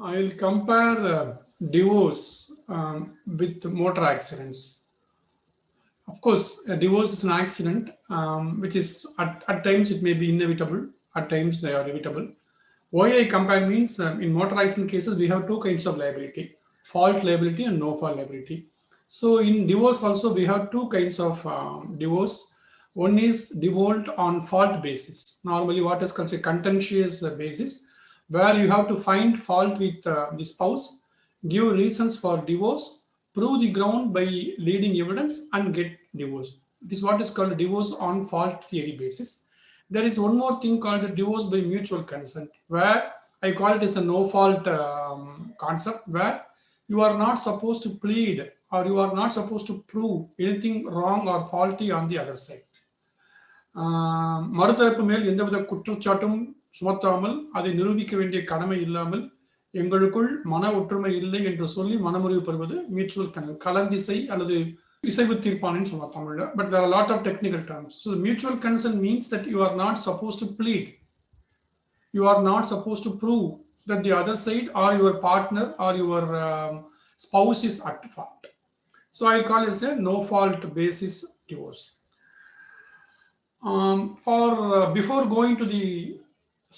I'll compare divorce with motor accidents. Of course, a divorce is an accident, which is at times it may be inevitable, at times they are inevitable. Why I compare means in motor accident cases, we have two kinds of liability, fault liability and no fault liability. So in divorce also, we have two kinds of divorce. One is divorced on fault basis. Normally, what is considered contentious basis, where you have to find fault with the spouse, give reasons for divorce, prove the ground by leading evidence, and get divorce. It is what is called divorce on fault theory basis. There is one more thing called divorce by mutual consent, where I call it as a no fault concept, where you are not supposed to plead or you are not supposed to prove anything wrong or faulty on the other side. மறுதரப்பு மேல் எந்தவித குற்றச்சாட்டும் சுமத்தாமல் அதை நிரூபிக்க வேண்டிய கடமை இல்லாமல் எங்களுக்குள் மன ஒற்றுமை இல்லை என்று சொல்லி மனமுறிவு பெறுவது மியூச்சுவல் கலந்திசை அல்லது இசைவு தீர்ப்பானின்னு சொல்லலாம் தமிழ்ல. But there are a lot of technical terms. So the mutual consent means that you are not supposed to plead. You are not supposed to prove that the other side or your partner or your spouse is at fault. So I'll call it a no fault basis divorce. For before going to the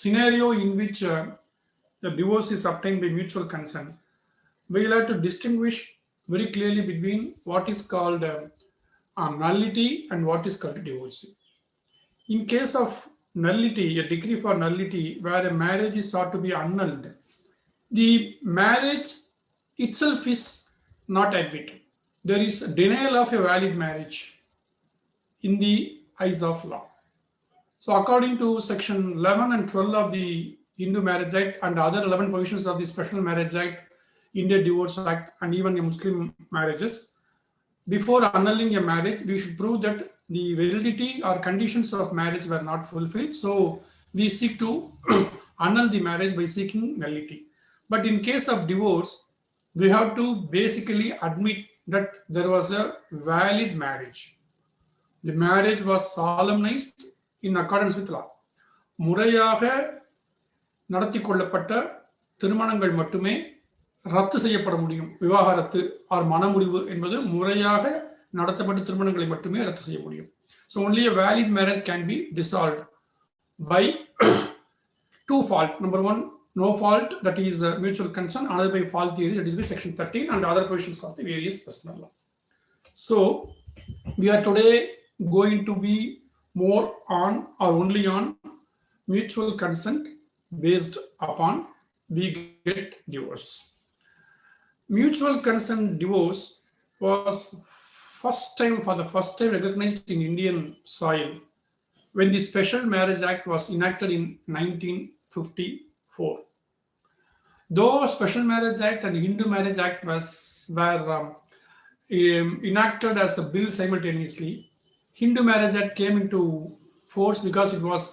scenario in which the divorce is obtained by mutual consent, we will have to distinguish very clearly between what is called nullity and what is called divorce. In case of nullity, a decree for nullity where a marriage is sought to be annulled, the marriage itself is not admitted. There is a denial of a valid marriage in the eyes of law. So, according to section 11 and 12 of the Hindu Marriage Act and other 11 provisions of the Special Marriage Act, India Divorce Act, and even Muslim marriages, before annulling a marriage, we should prove that the validity or conditions of marriage were not fulfilled. So, we seek to annul the marriage by seeking nullity. But in case of divorce, we have to basically admit that there was a valid marriage. The marriage was solemnized in accordance with law. முறையாக நடத்தி கொள்ளப்பட்ட திருமணங்கள் மட்டுமே ரத்து செய்யப்பட முடியும். விவாகரத்து R மனமுடிவு என்பது முறையாக நடத்தப்பட்ட திருமணங்களை மட்டுமே ரத்து செய்ய முடியும். So only a valid marriage can be dissolved by two fault. Number one, no fault, that is mutual consent. Another by fault theory, that is by section 13 and other provisions of the various personal law. So we are today going to be more on or only on mutual consent based upon we get divorce. Mutual consent divorce was for the first time recognized in Indian soil when the Special Marriage Act was enacted in 1954. Though Special Marriage Act and Hindu Marriage Act were enacted as a bill simultaneously, Hindu Marriage Act came into force because it was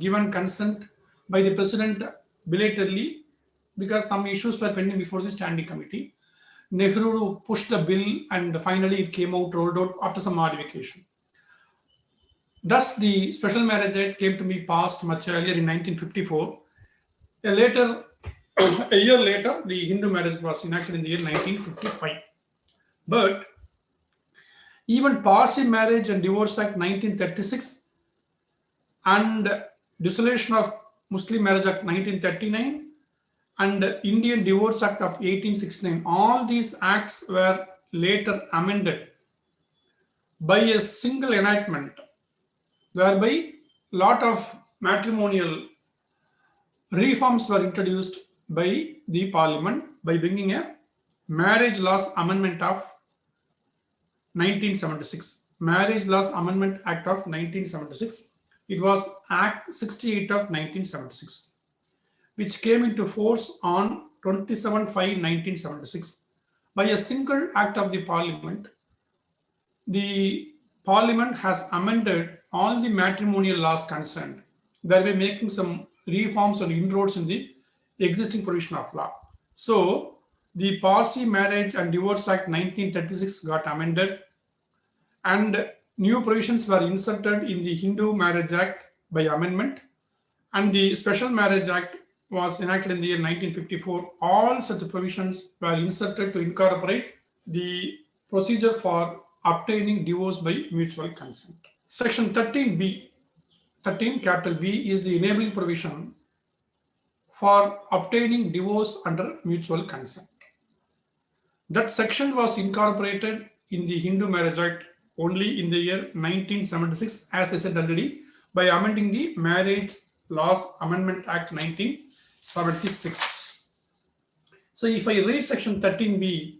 given consent by the president belatedly because some issues were pending before the standing committee. Nehru pushed the bill and finally it came out, rolled out after some modification. Thus, the Special Marriage Act came to be passed much earlier in 1954. A year later, the Hindu marriage was enacted in the year 1955. But even Parsi Marriage and Divorce Act 1936 and Dissolution of Muslim Marriage Act 1939 and Indian Divorce Act of 1869, all these acts were later amended by a single enactment, whereby a lot of matrimonial reforms were introduced by the parliament by bringing a Marriage Laws Amendment of 1976. Marriage Laws Amendment Act of 1976. It was Act 68 of 1976, which came into force on 27/5/1976. By a single act of the parliament, the parliament has amended all the matrimonial laws concerned, thereby making some reforms and inroads in the existing provision of law. So, the Parsi Marriage and Divorce Act 1936 got amended and new provisions were inserted in the Hindu Marriage Act by amendment, and the Special Marriage Act was enacted in the year 1954, all such provisions were inserted to incorporate the procedure for obtaining divorce by mutual consent. Section 13B, 13 capital B is the enabling provision for obtaining divorce under mutual consent. That section was incorporated in the Hindu Marriage Act only in the year 1976, as I said already, by amending the Marriage Laws Amendment Act 1976. So if I read section 13B,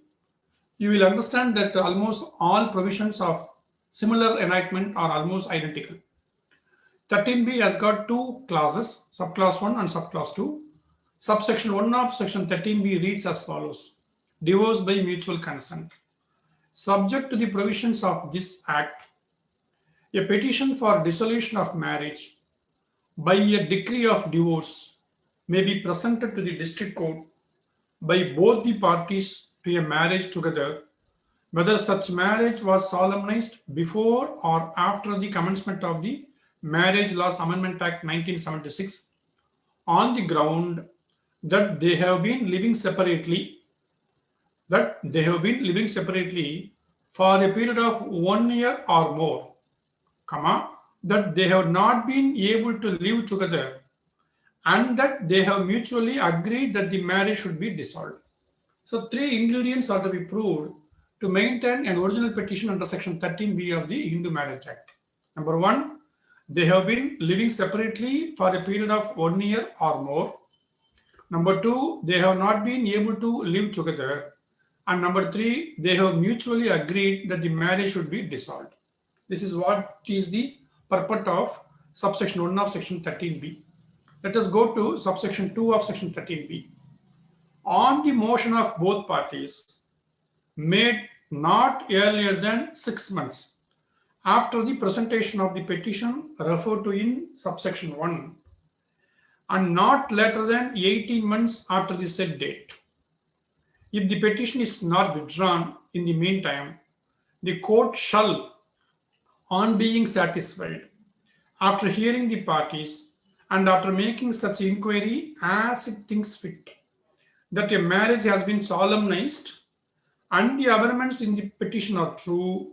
you will understand that almost all provisions of similar enactment are almost identical. 13B has got two clauses, subclass 1 and subclass 2. Subsection 1 of section 13B reads as follows: divorce by mutual consent. Subject to the provisions of this act, a petition for dissolution of marriage by a decree of divorce may be presented to the district court by both the parties to a marriage together, whether such marriage was solemnized before or after the commencement of the Marriage Laws Amendment Act 1976, on the ground that they have been living separately for a period of 1 year or more, that they have not been able to live together, and that they have mutually agreed that the marriage should be dissolved. So three ingredients are to be proved to maintain an original petition under section 13B of the Hindu Marriage Act. Number one, they have been living separately for a period of 1 year or more. Number two, they have not been able to live together. And number three, they have mutually agreed that the marriage should be dissolved. This is what is the purport of subsection 1 of section 13B. Let us go to subsection 2 of section 13B. On the motion of both parties, made not earlier than 6 months after the presentation of the petition referred to in subsection 1, and not later than 18 months after the said date. If the petition is not withdrawn in the meantime, the court shall, on being satisfied, after hearing the parties and after making such inquiry as it thinks fit, that a marriage has been solemnized and the averments in the petition are true,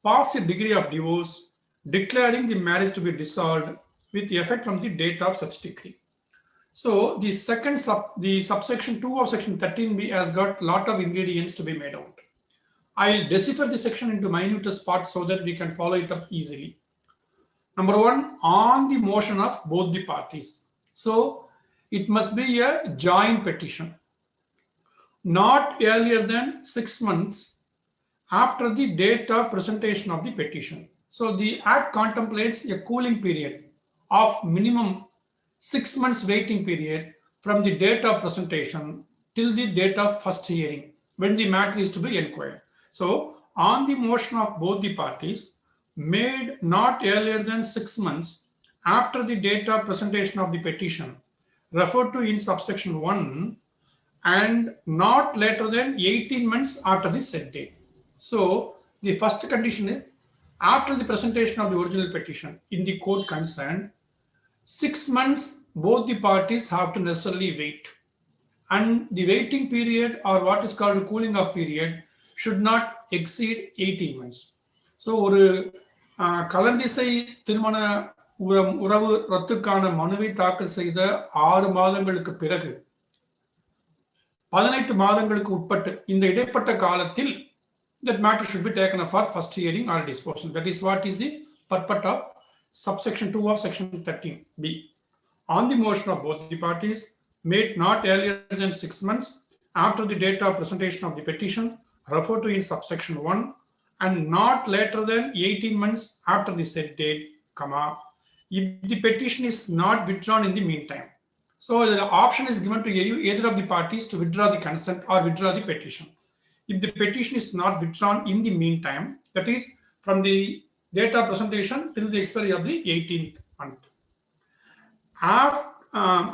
pass a decree of divorce, declaring the marriage to be dissolved with effect from the date of such decree. So the subsection 2 of section 13B has got a lot of ingredients to be made out. I'll decipher the section into minutest parts so that we can follow it up easily. Number one, on the motion of both the parties. So it must be a joint petition. Not earlier than 6 months after the date of presentation of the petition. So the Act contemplates a cooling period of minimum 6 months waiting period from the date of presentation till the date of first hearing, when the matter is to be inquired. So on the motion of both the parties, made not earlier than 6 months after the date of presentation of the petition referred to in subsection 1, and not later than 18 months after the said date. So the first condition is, after the presentation of the original petition in the court concerned, 6 months both the parties have to necessarily wait, and the waiting period, or what is called a cooling off period, should not exceed 18 months. So ஒரு கலந்திசை திருமண உறவு ரத்துக்கான மனுவை தாக்கல் செய்த 6 மாதங்களுக்கு பிறகு 18 மாதங்களுக்கு உட்பட்டு இந்த இடைப்பட்ட காலத்தில் that matter should be taken up for first hearing or disposal. That is what is the purport of subsection 2 of section 13B. On the motion of both the parties, made not earlier than 6 months after the date of presentation of the petition referred to in subsection 1, and not later than 18 months after the said date, if the petition is not withdrawn in the meantime. So the option is given to either of the parties to withdraw the consent or withdraw the petition. If the petition is not withdrawn in the meantime, that is from the date of presentation till the expiry of the 18th month,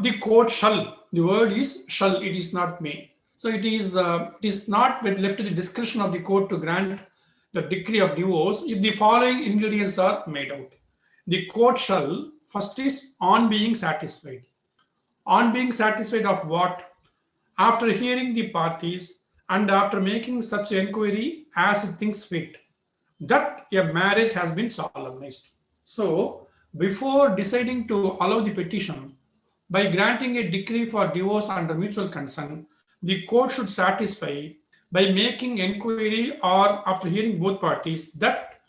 the court shall, the word is shall, it is not may. So it is not left to the discretion of the court to grant the decree of divorce if the following ingredients are made out. The court shall, first is on being satisfied. On being satisfied of what? After hearing the parties and after making such inquiry as it thinks fit, that a marriage has been solemnized. So, before deciding to allow the petition, by granting a decree for divorce under mutual consent, the court should satisfy by making inquiry or after hearing both parties that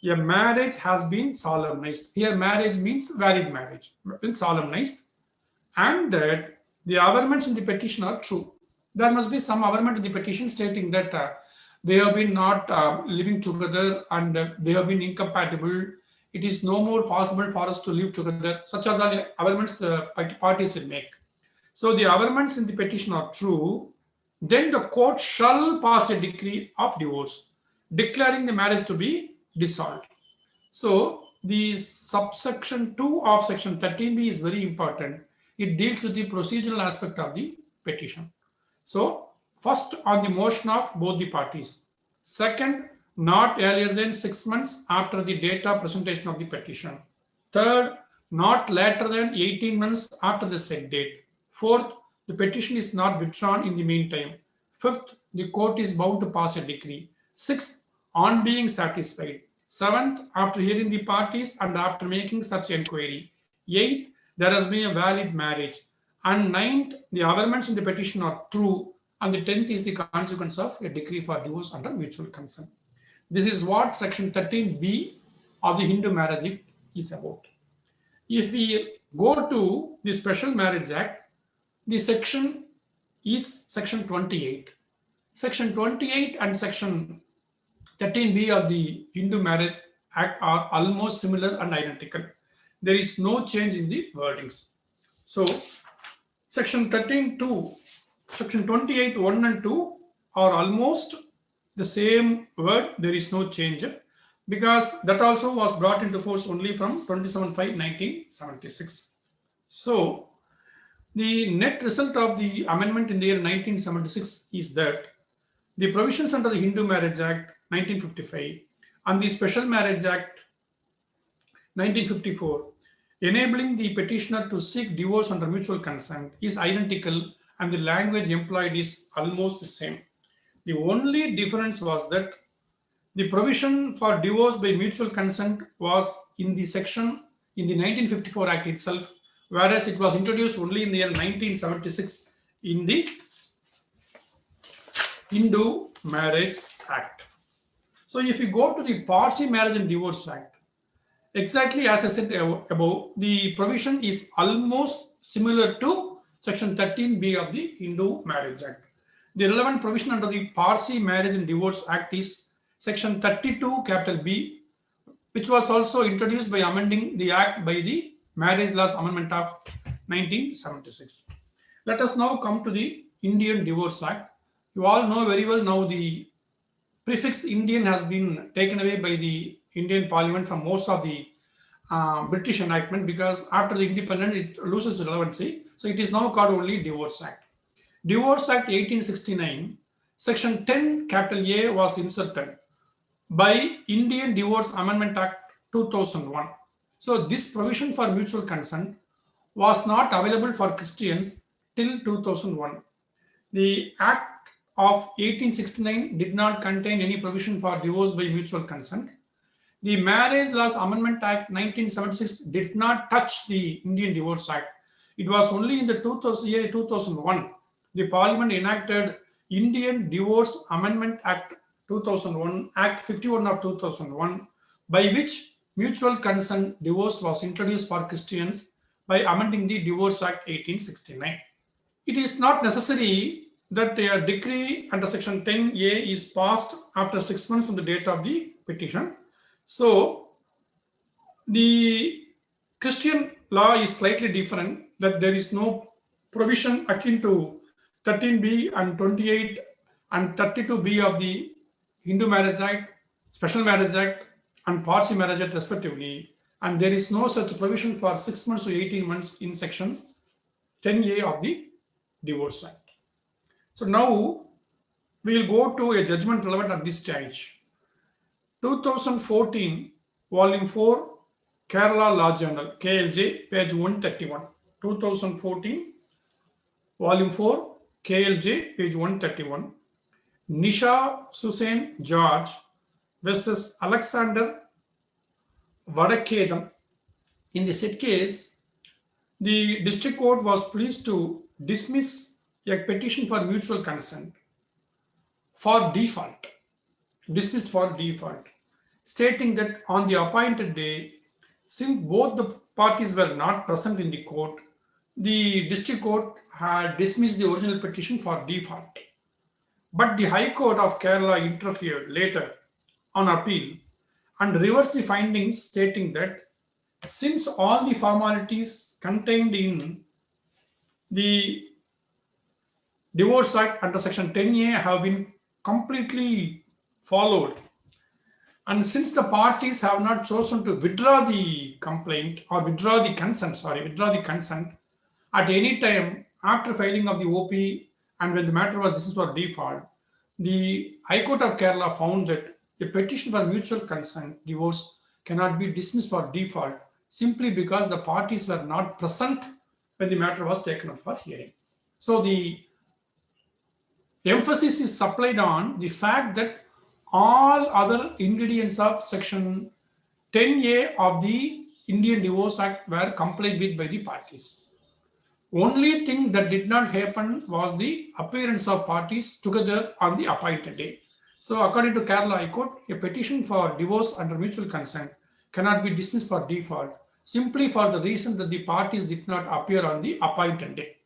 a marriage has been solemnized. Here, marriage means valid marriage, been solemnized, and that the averments in the petition are true. There must be some averment in the petition stating that they have been not living together and they have been incompatible. It is no more possible for us to live together. Such are the averments the parties will make. So the averments in the petition are true. Then the court shall pass a decree of divorce, declaring the marriage to be dissolved. So the subsection 2 of section 13b is very important. It deals with the procedural aspect of the petition. So first, on the motion of both the parties. Second, not earlier than 6 months after the date of presentation of the petition. Third, not later than 18 months after the said date. Fourth, the petition is not withdrawn in the meantime. Fifth, the court is bound to pass a decree. Sixth, on being satisfied. Seventh, after hearing the parties and after making such inquiry. Eighth, there has been a valid marriage. And ninth, the averments in the petition are true. And the 10th is the consequence of a decree for divorce under mutual consent. This is what section 13b of the Hindu Marriage Act is about. If we go to the Special Marriage Act, the section is section 28. Section 28 and section 13b of the Hindu Marriage Act are almost similar and identical. There is no change in the wordings. So, section 13(2), section 28 1 and 2 are almost the same word. There is no change because that also was brought into force only from 27/5/1976. So, the net result of the amendment in the year 1976 is that the provisions under the Hindu Marriage Act 1955 and the Special Marriage Act 1954 enabling the petitioner to seek divorce under mutual consent is identical and the language employed is almost the same. The only difference was that the provision for divorce by mutual consent was in the section in the 1954 Act itself, whereas it was introduced only in the year 1976 in the Hindu Marriage Act. So if you go to the Parsi Marriage and Divorce Act, exactly as I said above, the provision is almost similar to section 13b of the Hindu Marriage Act. The relevant provision under the Parsi Marriage and Divorce Act is section 32 capital B, which was also introduced by amending the act by the Marriage Laws Amendment of 1976. Let us now come to the Indian Divorce Act. You all know very well now the prefix Indian has been taken away by the Indian Parliament from most of the British enactment because after the independence it loses relevancy. So it is now called only Divorce Act. Divorce Act 1869, section 10 capital A was inserted by Indian Divorce Amendment Act 2001. So this provision for mutual consent was not available for Christians till 2001. The Act of 1869 did not contain any provision for divorce by mutual consent. The Marriage Laws Amendment Act 1976 did not touch the Indian Divorce Act. It was only in the year 2001 the Parliament enacted Indian Divorce Amendment Act 2001, Act 51 of 2001, by which mutual consent divorce was introduced for Christians by amending the Divorce Act 1869. It is not necessary that a decree under section 10A is passed after 6 months from the date of the petition. So, the Christian law is slightly different, that there is no provision akin to 13b and 28 and 32b of the Hindu Marriage Act, Special Marriage Act and Parsi Marriage Act respectively, and there is no such provision for 6 months to 18 months in section 10A of the Divorce Act. So now we will go to a judgment relevant at this stage. 2014, Volume 4, Kerala Law Journal, KLJ, page 131. 2014, Volume 4, KLJ, page 131. Nisha Susain George versus Alexander Vadakedam. In the said case, the district court was pleased to dismiss a petition for mutual consent for default, dismissed for default, stating that on the appointed day, since both the parties were not present in the court, the district court had dismissed the original petition for default. But the High Court of Kerala interfered later on appeal and reversed the findings, stating that since all the formalities contained in the Divorce Act under Section 10A have been completely followed, and since the parties have not chosen to withdraw the complaint or withdraw the consent at any time after filing of the OP and when the matter was dismissed for default, the High Court of Kerala found that a petition for mutual consent divorce cannot be dismissed for default simply because the parties were not present when the matter was taken up for hearing. So the emphasis is supplied on the fact that all other ingredients of Section 10A of the Indian Divorce Act were complied with by the parties. Only thing that did not happen was the appearance of parties together on the appointed day. So, according to Kerala High Court, a petition for divorce under mutual consent cannot be dismissed for default simply for the reason that the parties did not appear on the appointed day.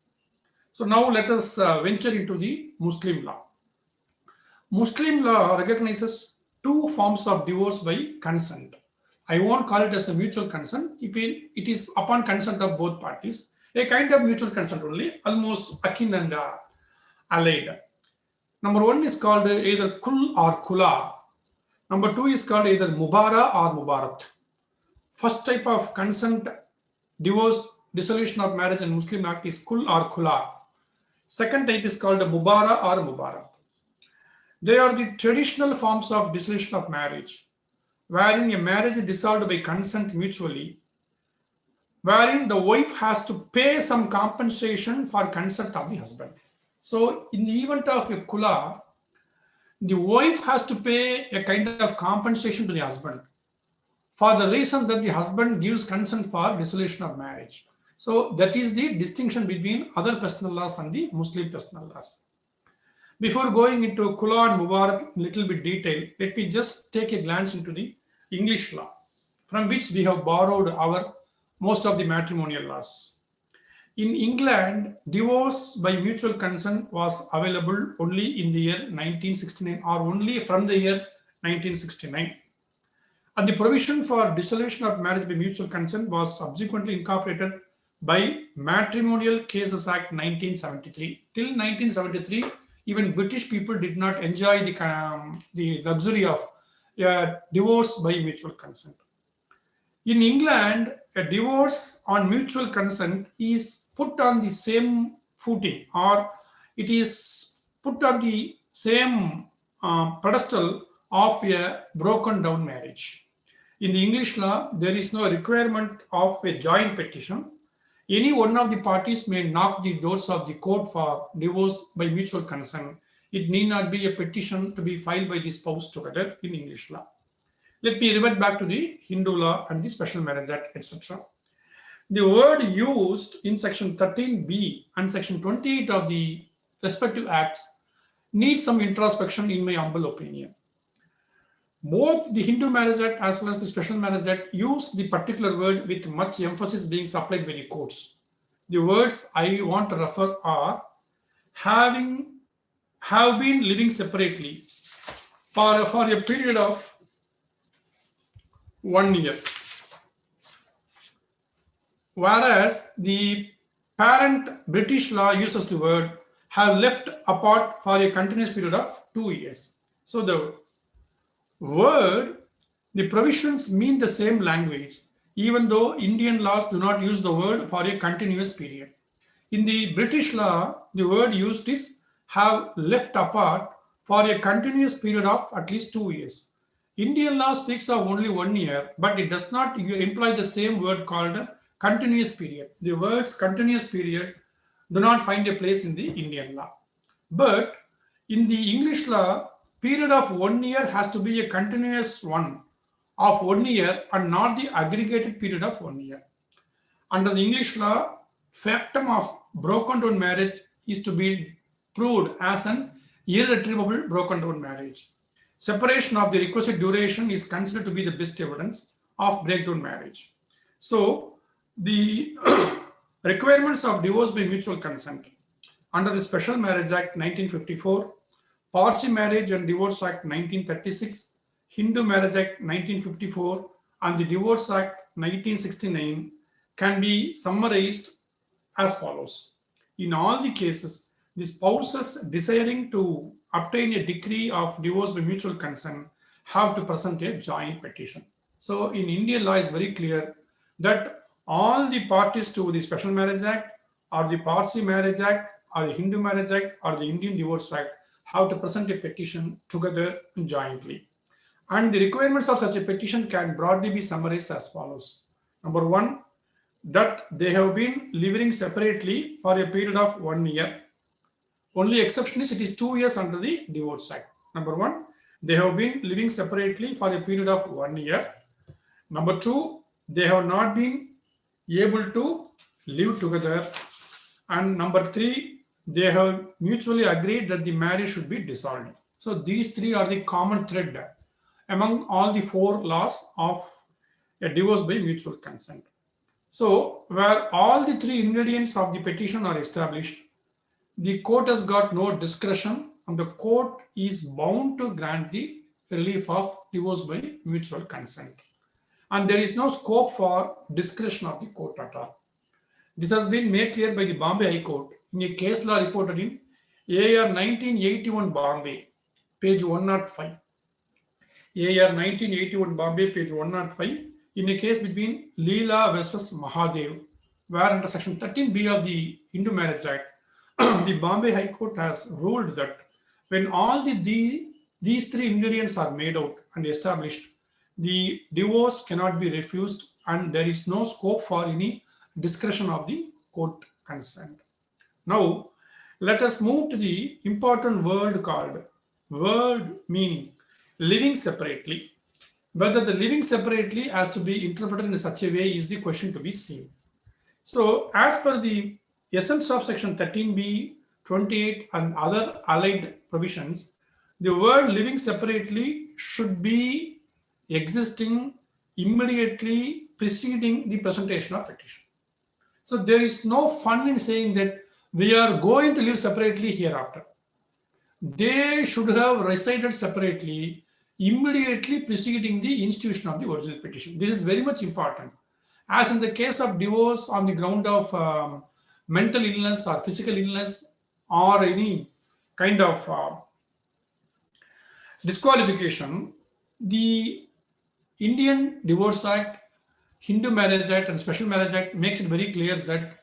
So, now let us venture into the Muslim law. Muslim law recognizes two forms of divorce by consent. I won't call it as a mutual consent. It is upon consent of both parties. A kind of mutual consent only, almost akin and allied. Number one is called either kul or kula. Number two is called either mubara or mubarat. First type of consent, divorce, dissolution of marriage in Muslim act is kul or kula. Second type is called mubara or mubarat. They are the traditional forms of dissolution of marriage, wherein a marriage is dissolved by consent mutually, wherein the wife has to pay some compensation for consent of the husband. So, in the event of a kula, the wife has to pay a kind of compensation to the husband for the reason that the husband gives consent for dissolution of marriage. So, that is the distinction between other personal laws and the Muslim personal laws. Before going into kula and mubarak little bit detail, let me just take a glance into the English law, from which we have borrowed our most of the matrimonial laws. In England, divorce by mutual consent was available only in the year 1969 or only from the year 1969. And the provision for dissolution of marriage by mutual consent was subsequently incorporated by Matrimonial Cases Act 1973. Till 1973, even British people did not enjoy the luxury of divorce by mutual consent. In England, a divorce on mutual consent is put on the same footing, or it is put on the same pedestal of a broken down marriage. In the English law, there is no requirement of a joint petition. Any one of the parties may knock the doors of the court for divorce by mutual consent. It need not be a petition to be filed by the spouse together in English law. Let me revert back to the Hindu law and the Special Marriage Act, etc. The word used in Section 13B and Section 28 of the respective acts needs some introspection, in my humble opinion. Both the Hindu Marriage Act as well as the Special Marriage Act use the particular word with much emphasis being supplied by the courts. The words I want to refer are have been living separately for a period of 1 year. Whereas the parent British law uses the word have left apart for a continuous period of 2 years. So the provisions mean the same language, even though Indian laws do not use the word for a continuous period. In the British law, the word used is have left apart for a continuous period of at least 2 years. Indian law speaks of only 1 year, but it does not imply the same word called continuous period. The words continuous period do not find a place in the Indian law. But in the English law, period of 1 year has to be a continuous one of 1 year and not the aggregated period of 1 year. Under the English law, factum of broken down marriage is to be proved as an irretrievable broken down marriage. Separation of the requisite duration is considered to be the best evidence of breakdown marriage. So, the requirements of divorce by mutual consent under the Special Marriage Act 1954, Parsi Marriage and Divorce Act 1936, Hindu Marriage Act 1954, and the Divorce Act 1969 can be summarized as follows. In all the cases, the spouses desiring to obtain a decree of divorce by mutual consent have to present a joint petition. So, in Indian law, is very clear that all the parties to the Special Marriage Act or the Parsi Marriage Act or the Hindu Marriage Act or the Indian Divorce Act have to present a petition together jointly. And the requirements of such a petition can broadly be summarized as follows. Number one, that they have been living separately for a period of 1 year. Only exception is it is 2 years under the Divorce Act. Number one, they have been living separately for a period of 1 year. Number two, they have not been able to live together. And number three, they have mutually agreed that the marriage should be dissolved. So these three are the common thread among all the four laws of a divorce by mutual consent. So, where all the three ingredients of the petition are established, the court has got no discretion and the court is bound to grant the relief of divorce by mutual consent. And there is no scope for discretion of the court at all. This has been made clear by the Bombay High Court in a case law reported in AR 1981 Bombay, page 105. AR 1981 Bombay, page 105, in a case between Leela versus Mahadev, where under section 13B of the Hindu Marriage Act, the Bombay High Court has ruled that when all these three ingredients are made out and established, the divorce cannot be refused and there is no scope for any discretion of the court consent. Now, let us move to the important word called word meaning living separately. Whether the living separately has to be interpreted in such a way is the question to be seen. So, as per the essence of section 13b, 28 and other allied provisions, the word living separately should be existing immediately preceding the presentation of petition. So there is no fun in saying that we are going to live separately hereafter. They should have resided separately immediately preceding the institution of the original petition. This is very much important. As in the case of divorce on the ground of mental illness or physical illness or any kind of disqualification, the Indian Divorce Act, Hindu Marriage Act and Special Marriage Act makes it very clear that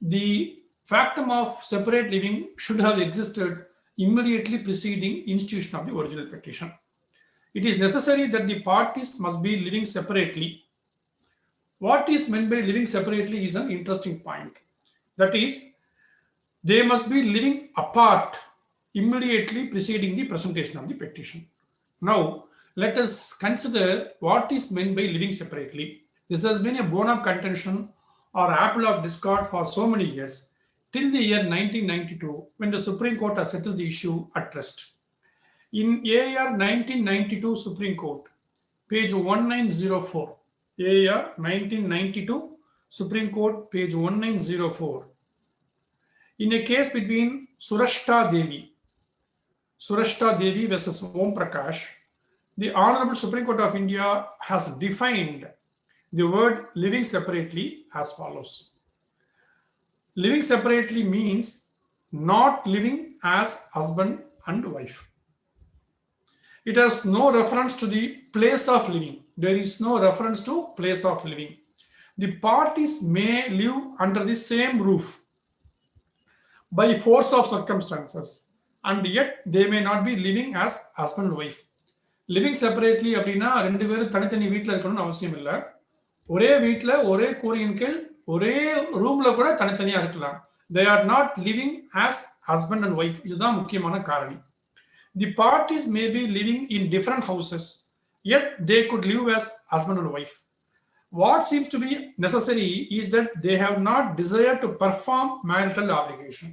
the factum of separate living should have existed immediately preceding institution of the original petition. It is necessary that the parties must be living separately. What is meant by living separately is an interesting point. That is, they must be living apart immediately preceding the presentation of the petition. Now, let us consider what is meant by living separately. This has been a bone of contention or apple of discord for so many years, till the year 1992, when the Supreme Court has settled the issue at rest. In AR 1992 Supreme Court, page 1904, AR 1992 Supreme Court, page 1904, in a case between Surashta Devi versus Om Prakash, the Honorable Supreme Court of India has defined the word living separately as follows. Living separately means not living as husband and wife. It has no reference to the place of living. There is no reference to place of living. The parties may live under the same roof by force of circumstances, and yet they may not be living as husband and wife. Living separately அப்படின்னா ரெண்டு பேரும் தனித்தனி வீட்டில் இருக்கணும்னு அவசியம் இல்லை. ஒரே வீட்ல ஒரே கூரையின் கீழ் ஒரே ரூம்ல கூட தனித்தனியா இருக்கலாம். They are not living as husband and wife. இதுதான் முக்கியமான காரணி. தி parties may be living in different houses, yet they could live as husband and wife. What seems to be necessary is that they have not desired to perform marital obligation.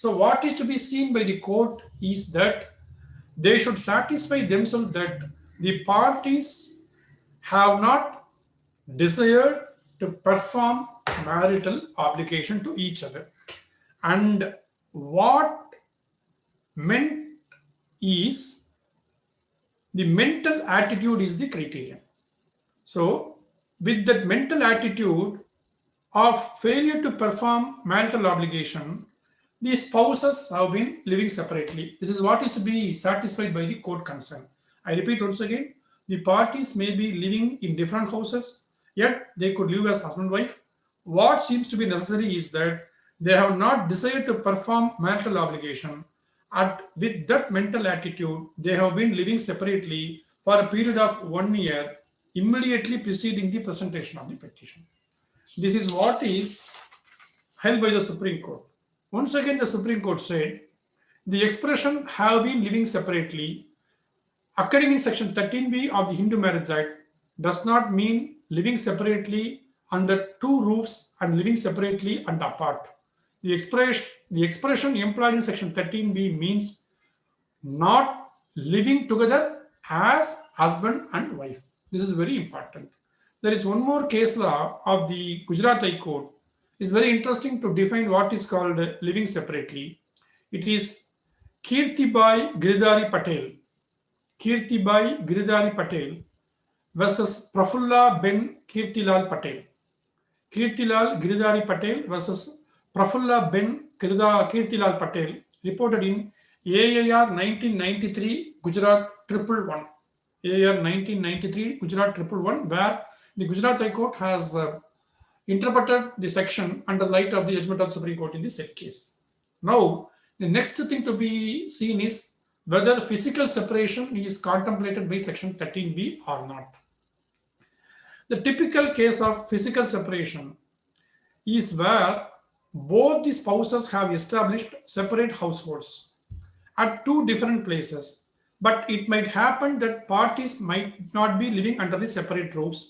So, what is to be seen by the court is that they should satisfy themselves that the parties have not desired to perform marital obligation to each other. And what meant is the mental attitude is the criterion. So, with that mental attitude of failure to perform marital obligation, the spouses have been living separately. This is what is to be satisfied by the court concern. I repeat once again, the parties may be living in different houses, yet they could live as husband and wife. What seems to be necessary is that they have not decided to perform marital obligation. And with that mental attitude, they have been living separately for a period of 1 year immediately preceding the presentation of the petition. This is what is held by the Supreme Court. Once again, the Supreme Court said the expression have been living separately occurring in section 13b of the Hindu Marriage Act does not mean living separately under two roofs and living separately and apart. The expression employed in section 13b means not living together as husband and wife. This is very important. There is one more case law of the Gujarat High Court. It's very interesting to define what is called living separately. It is Kirtibai Giridhari Patel. Kirtibai Giridhari Patel versus Prafulla Ben Kirtilal Patel. Kirtilal Giridhari Patel versus Prafulla Ben Kirtilal Patel, reported in AIR 1993 Gujarat 111. AIR 1993 Gujarat 111, where the Gujarat High Court has interpreted the section under the light of the judgment of the Supreme Court in the said case. Now, the next thing to be seen is whether physical separation is contemplated by section 13b or not. The typical case of physical separation is where both the spouses have established separate households at two different places, but it might happen that parties might not be living under the separate roofs,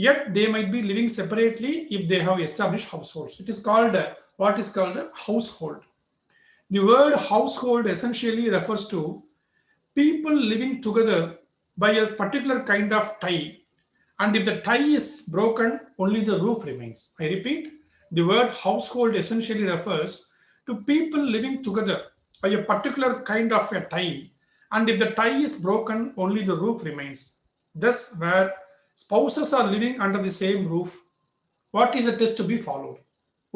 yet they might be living separately if they have established households. It is called what is called a household. The word household essentially refers to people living together by a particular kind of tie, and if the tie is broken, only the roof remains. I repeat, the word household essentially refers to people living together by a particular kind of a tie, and if the tie is broken, only the roof remains. Thus, where spouses are living under the same roof, what is the test to be followed?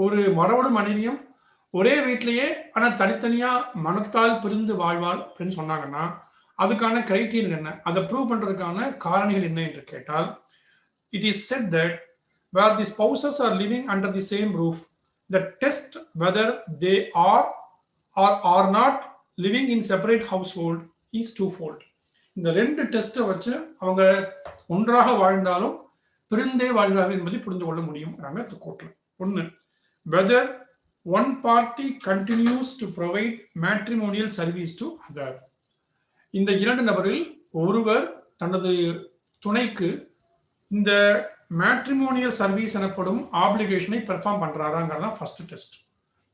ஒரு மனோடு மனைவியும் ஒரே வீட்டிலேயே ஆனால் தனித்தனியா மனத்தால் பிரிந்து வாழ்வாள் அப்படின்னு சொன்னாங்கன்னா அதுக்கான கிரைட்டீரியன் என்ன, அதை ப்ரூவ் பண்றதுக்கான காரணிகள் என்ன என்று கேட்டால், it is said that where the spouses are living under the same roof, the test whether they are or are not living in separate household is twofold. இந்த ரெண்டு டெஸ்ட்டை வச்சு அவங்க ஒன்றாக வாழ்ந்தாலும் பிரிந்தே வாழ்கிறார்கள் என்பதை புரிந்து கொள்ள முடியும் கோர்ட்ல. ஒன்று, whether one party continues to provide matrimonial service to other. இந்த இரண்டு நபரில் ஒருவர் தனது துணைக்கு இந்த மேட்ரிமோனியல் சர்வீஸ் எனப்படும் ஆப்ளிகேஷனை பெர்ஃபார்ம் பண்றாராங்கிறதா first test.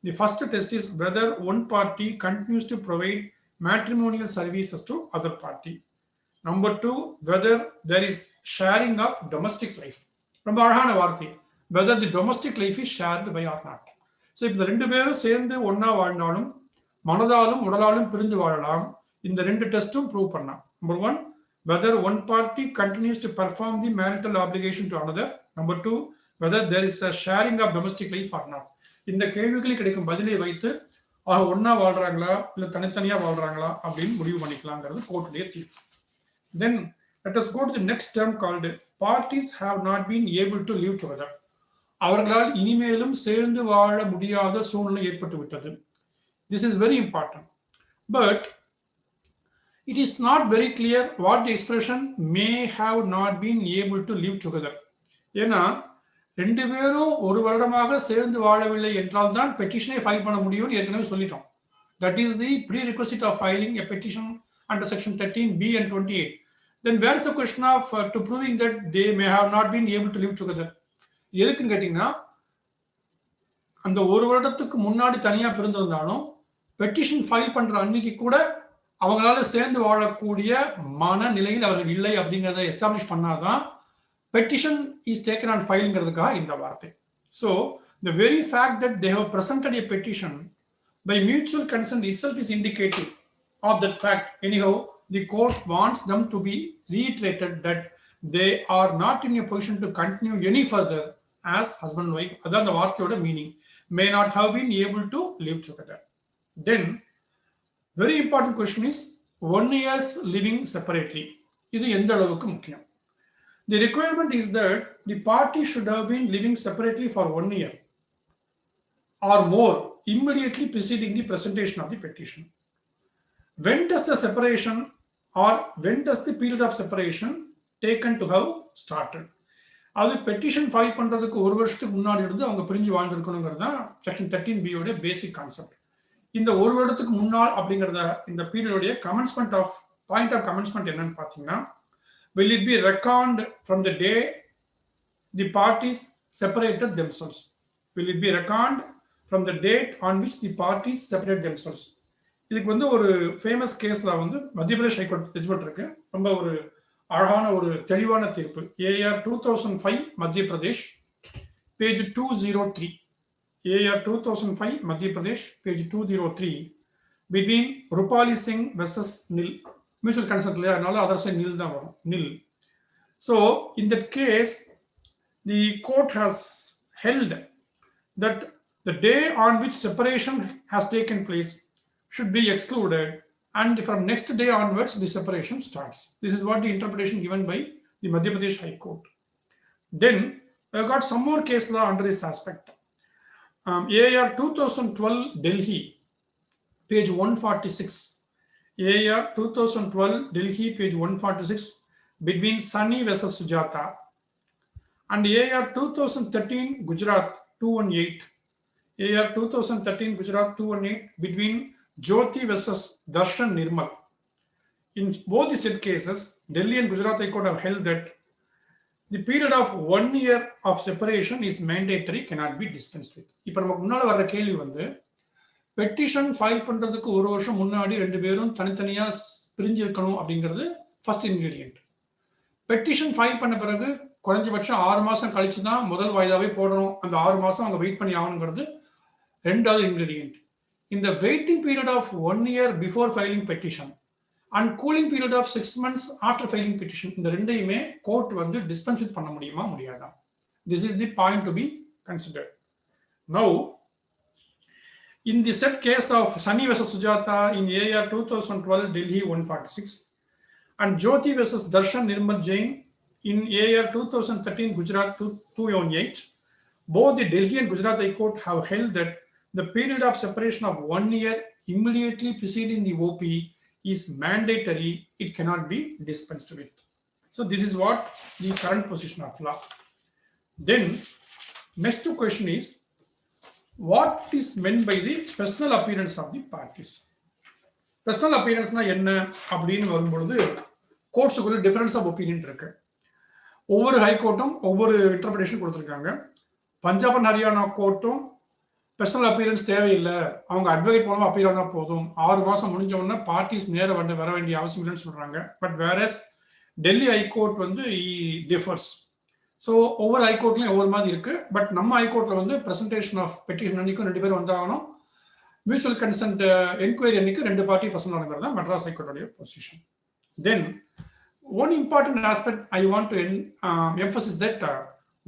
The first test is whether one party continues to provide matrimonial services to other party. Number two, whether there is sharing of domestic life. ரொம்ப அழகான வார்த்தை, whether the domestic life is shared by or not. So இப்போ ரெண்டு பேரும் சேர்ந்து ஒன்னா வாழ்ந்தாலும் மனதாலும் உடலாலும் பிரிந்து வாழலாம். இந்த ரெண்டு டெஸ்ட்டும் ப்ரூவ் பண்ணலாம். Number one, whether one party continues to perform the marital obligation to another. Number two, whether there is a sharing of domestic life or not. இந்த கேள்விகளுக்கு கிடைக்கும் பதிலை வைத்து ஒன்னா வாழ்றாங்களா இல்ல தனித்தனியா வாழ்றாங்களா அப்படின்னு முடிவு பண்ணிக்கலாங்கிறது கோர்ட்டுடைய தீர்ப்பு. Then let us go to the next term called parties have not been able to live together. அவர்களால் இனிமேலும் சேர்ந்து வாழ முடியாத சூழ்நிலை ஏற்பட்டு விட்டது. This is very important. But it is not very clear what the expression may have not been able to live together. ஏன்னா ரெண்டு பேரும் ஒரு வருடமாக சேர்ந்து வாழவில்லை என்றால் தான் பெட்டிஷனை ஃபைல் பண்ண முடியும்னு ஏற்கனவே சொல்லிட்டோம். That is the prerequisite of filing a petition under section 13b and 28. Then where is the question of to proving that they may have not been able to live together? எதுக்குன்னு கேட்டீங்கன்னா, அந்த ஒரு வருடத்துக்கு முன்னாடி தனியா பிரிந்திருந்தாலும் பெட்டிஷன் ஃபைல் பண்ற அன்னைக்கு கூட அவங்களால சேர்ந்து வாழக்கூடிய மனநிலையில் அவர்கள் இல்லை அப்படிங்கிறத எஸ்டாப்ளிஷ் பண்ணாதான் பெட்டிஷன் இஸ் டேக்கன் ஆன் ஃபைல்ங்கிறதுக்காக இந்த வார்த்தை. So the very fact that they have presented a petition by mutual consent itself is indicative of that fact. Anyhow, the court wants them to be reiterated that they are not in a position to continue any further as husband and wife. That's the vaarthayoda meaning. May not have been able to live together. Then, very important question is 1 year's living separately. இது எந்த அளவுக்கு முக்கியம்? The requirement is that the party should have been living separately for 1 year or more immediately preceding the presentation of the petition. When does the separation or when does the period of separation taken to have started? அது petition file பண்றதுக்கு ஒரு வருஷத்துக்கு முன்னாடி இருந்து அவங்க பிரிஞ்சு வாழ்ந்துருக்கணுங்கிறது தான் section 13b உடைய பேசிக் கான்செப்ட். இந்த ஒரு வருடத்துக்கு முன்னாள் அப்படிங்கிறத இந்த பீரியடுடைய commencement of point of commencement என்னன்னு பார்த்தீங்கன்னா, will it be reckoned from the day the parties separated themselves? Will it be reckoned from the date on which the parties separate themselves? இதுக்கு வந்து ஒரு ஃபேமஸ் கேஸ்ல வந்து மத்திய பிரதேஷ் ஹைகோர்ட் ஜட்ஜ்மெண்ட் இருக்கு. ரொம்ப ஒரு அழகான ஒரு தெளிவான தீர்ப்பு. AR 2005 Madhya Pradesh page 203. AIR 2005 Madhya Pradesh page 203 between Rupali Singh versus nil. Mutual consent இல்லையா, அதனால அதர்ஸ் நில் தான் வரும், nil. So in that case the court has held that the day on which separation has taken place should be excluded, and from next day onwards the separation starts. This is what the interpretation given by the Madhya Pradesh High Court. Then I got some more case law under this aspect. AR 2012 Delhi page 146. AR 2012 Delhi page 146 between Sunny versus Sujata, and AR 2013 Gujarat 218. AR 2013 Gujarat 218 between Jyoti versus Darshan Nirmal. In both the said cases, Delhi and Gujarat High Court have held that the period of 1 year of separation is mandatory, cannot be dispensed with. இப்போ நமக்கு முன்னால வர்ற கேள்வி வந்து petition file பண்றதுக்கு ஒரு வருஷம் முன்னாடி ரெண்டு பேரும் தனித்தனியா பிரிஞ்சு இருக்கணும் அப்படிங்கிறது ஃபர்ஸ்ட் இன்கிரீடியன்ட். பெட்டிஷன் ஃபைல் பண்ண பிறகு குறைஞ்சபட்சம் 6 மாசம் கழிச்சு தான் முதல் வாய்தாவே போடணும். அந்த 6 மாசம் அவங்க வெயிட் பண்ணி ஆகணுங்கிறது ரெண்டாவது இன்கிரீடியன்ட். இந்த waiting period of 1 year before filing petition and cooling period of 6 months after filing petition, இந்த ரெண்டையுமே கோர்ட் வந்து டிஸ்பென்ஸ் பண்ண முடியுமா முடியாதா? This is the point to be considered. Now in the said case of Sunny versus Sujata in AR 2012 Delhi 146 and Jyoti versus Darshan Nirmal Jain in AR 2013 Gujarat 218, both the Delhi and Gujarat High Court have held that the period of separation of 1 year immediately preceding the OP is mandatory, it cannot be dispensed with. So this is what the current position of law. Then next question is, what is meant by the personal appearance of the parties? Personal appearance na enna அப்படினு வரும்போது கோர்ட்ஸ்க்குள்ள difference of opinion இருக்கு. ஒவ்வொரு high கோர்ட்டும் ஒவ்வொரு interpretation கொடுத்துருக்காங்க. Punjab and Haryana கோர்ட்டும் personal appearance தேவையில்லை, அவங்க advocate மூலமா அப்பீல் ஆனா போதும், 6 மாசம் முடிஞ்ச உடனே பார்ட்டிஸ் நேர வர வேண்டிய அவசியம் இல்லைன்னு சொல்றாங்க. பட் வேறஸ் டெல்லி ஹைகோர்ட் வந்து டிஃபர்ஸ். ஸோ ஒவ்வொரு ஹைகோர்ட்லையும் ஒவ்வொரு மாதிரி இருக்கு. பட் நம்ம ஹைகோர்ட்ல வந்து பிரசன்டேஷன் ஆஃப் பெட்டிஷன் அன்னைக்கும் 2 பேர் வந்தாகணும். மியூச்சுவல் கன்சென்ட் என்கொயரி அன்னைக்கு 2 party person நடங்கிறதா Madras ஹைகோர்ட்டுடைய position. Then one important aspect I want to emphasize that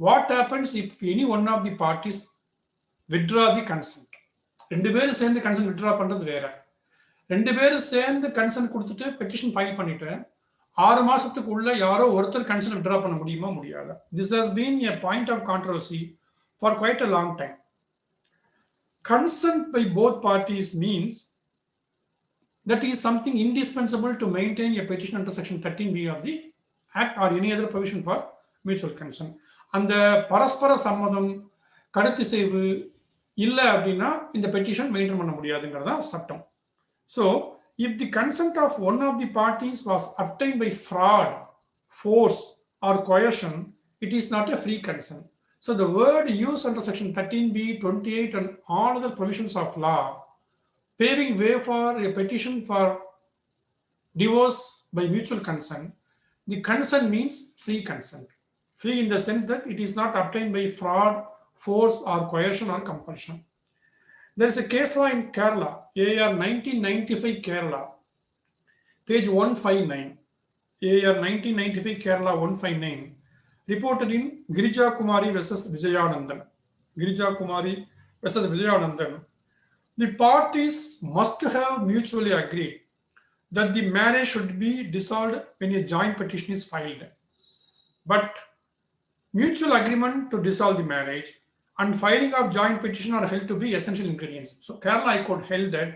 what happens if any one of the parties withdraw the consent. 2 பேரும் சேர்ந்து கன்சென்ட் வித்ட்ரா பண்றது வேற. 2 பேரும் சேர்ந்து கன்சென்ட் கொடுத்துட்டு பெட்டிஷன் ஃபைல் பண்ணிட்டு 6 மாசத்துக்குள்ள யாரோ ஒருத்தர் கன்சென்ட் வித்ட்ரா பண்ண முடியுமா முடியாதா? This has been a point of controversy for quite a long time. Consent by both parties means that is something indispensable to maintain a petition under section 13b of the act or any other provision for mutual consent. அந்த பரஸ்பர சம்மதம் கருத்திசைவு இல்லை அப்படின்னா இந்த petition maintain பண்ண முடியாதுங்கிறதா சட்டம். So if the consent of one of the parties was obtained by fraud, force, or coercion, it is not a free consent. So the word used under section 13b, 28 and all other provisions of law paving way for a petition for divorce by mutual consent, the consent means free consent. Free in the sense that it is not obtained by fraud, force or coercion or compulsion. There is a case law in Kerala, AR 1995 Kerala, page 159. AR 1995 Kerala 159, reported in Girija Kumari versus Vijayanandan. Girija Kumari versus Vijayanandan. The parties must have mutually agreed that the marriage should be dissolved when a joint petition is filed. But mutual agreement to dissolve the marriage and filing of joint petition are held to be essential ingredients. So Kerala High Court held that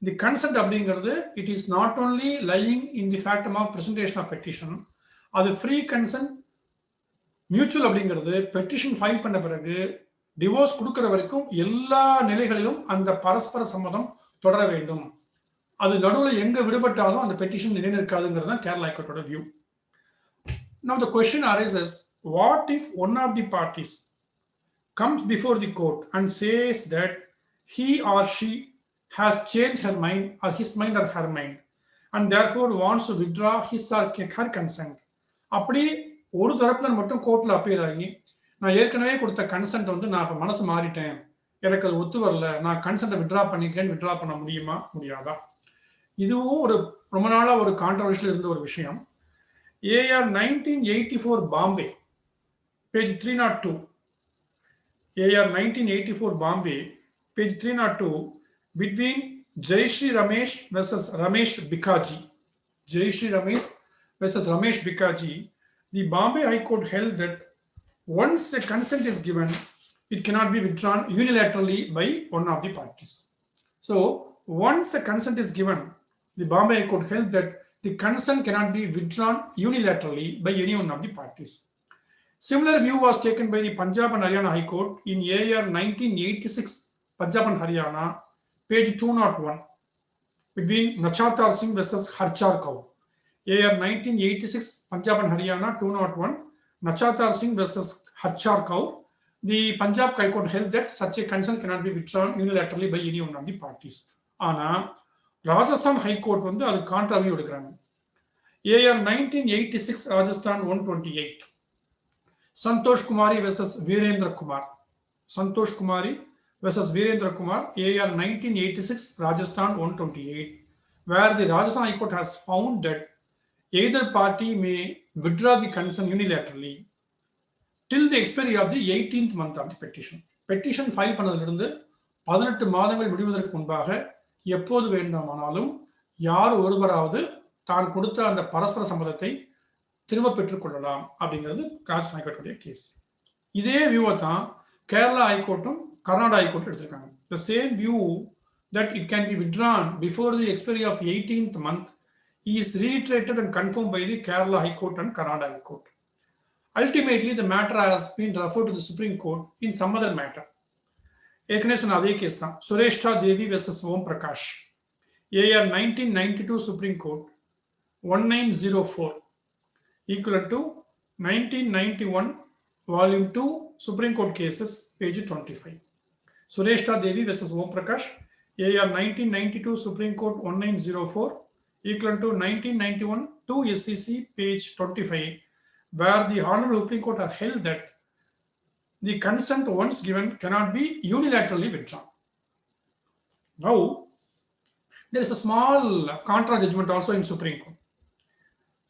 the consent அப்படிங்கிறது it is not only lying in the factum of presentation of petition, அது free consent. Mutual அப்படிங்கிறது petition file பண்ண பிறகு divorce கொடுக்கிற வரைக்கும் எல்லா நிலைகளிலும் அந்த பரஸ்பர சம்மதம் தொடர வேண்டும். அது நடுவில் எங்க விடுபட்டாலும் அந்த பெட்டிஷன் நிலைநிற்காதுங்கிறது தான் கேரளா ஹைகோர்ட்டோட view. Now the question arises, what if one of the parties comes before the court and says that he or she has changed her mind or his mind or her mind and therefore wants to withdraw his or her consent? அப்படி ஒரு தரப்புல மட்டும் கோர்ட்ல appeal ஆகி நான் ஏற்கனவே கொடுத்த consent வந்து நான் இப்ப மனசு மாறிட்டேன், எனக்கு அது ஒத்து வரல, நான் கன்சென்ட்டை வித்ட்ரா பண்ணிக்கிறேன், வித்ட்ரா பண்ண முடியுமா முடியாதா? இதுவும் ஒரு ரொம்ப நாளா ஒரு கான்ட்ரவர்ஷியல் இருந்த ஒரு விஷயம். AR 1984 Bombay, page 302. AR 1984 Bombay, page 302, between Jayashree Ramesh versus Ramesh Bikaji. Jayashree Ramesh versus Ramesh Bikaji. The Bombay High Court held that once a consent is given, it cannot be withdrawn unilaterally by one of the parties. So, once a consent is given, the Bombay High Court held that the consent cannot be withdrawn unilaterally by any one of the parties. Similar view was taken by the Punjab and Haryana High Court in AR 1986, Punjab and Haryana, page 201, between Nachatar Singh versus Harchar Kaur. AR 1986, Punjab and Haryana, 201, Nachatar Singh versus Harchar Kaur. The Punjab High Court held that such a consent cannot be withdrawn unilaterally by any one of the parties. ஆனா Rajasthan High Court வந்து அது contra view எடுக்கிறாங்க. AR 1986, Rajasthan 128. Santosh Kumari versus Virendra Kumar. Santosh Kumari versus Virendra Kumar, AR 1986, Rajasthan 128, where the Rajasthan High Court has found that either party may withdraw the consent unilaterally till the expiry of the 18th month of the petition. Petition file பண்ணதிலிருந்து 18 மாதங்கள் முடிவதற்கு முன்பாக எப்போது வேண்டுமானாலும் யார் ஒருவராவது தான் கொடுத்த அந்த பரஸ்பர சம்மதத்தை திரும்ப பெற்றுக் கொள்ளலாம் அப்படிங்கிறது ராஜஸ்தான் ஹைகோர்ட்டுடைய கேஸ். இதே வியூவை தான் கேரளா ஹைகோர்ட்டும் கர்நாடகா ஹைகோர்ட்டும் எடுத்திருக்காங்க. The same view that it can be withdrawn before the expiry of 18th month is reiterated and confirmed by the Kerala High Court and Karnataka High Court. Ultimately, the matter has been referred to the Supreme Court in some other matter. ஏற்கனவே சொன்ன அதே case தான், சுரேஷ்டா தேவி versus Om Prakash, AR 1992 Supreme Court 1904, equivalent to 1991 Volume 2 Supreme Court Cases, page 25. Sureshta Devi versus Om Prakash, AR 1992 Supreme Court 1904, equivalent to 1991 2 SCC, page 25, where the Honorable Supreme Court has held that the consent once given cannot be unilaterally withdrawn. Now, there is a small contra judgment also in Supreme Court.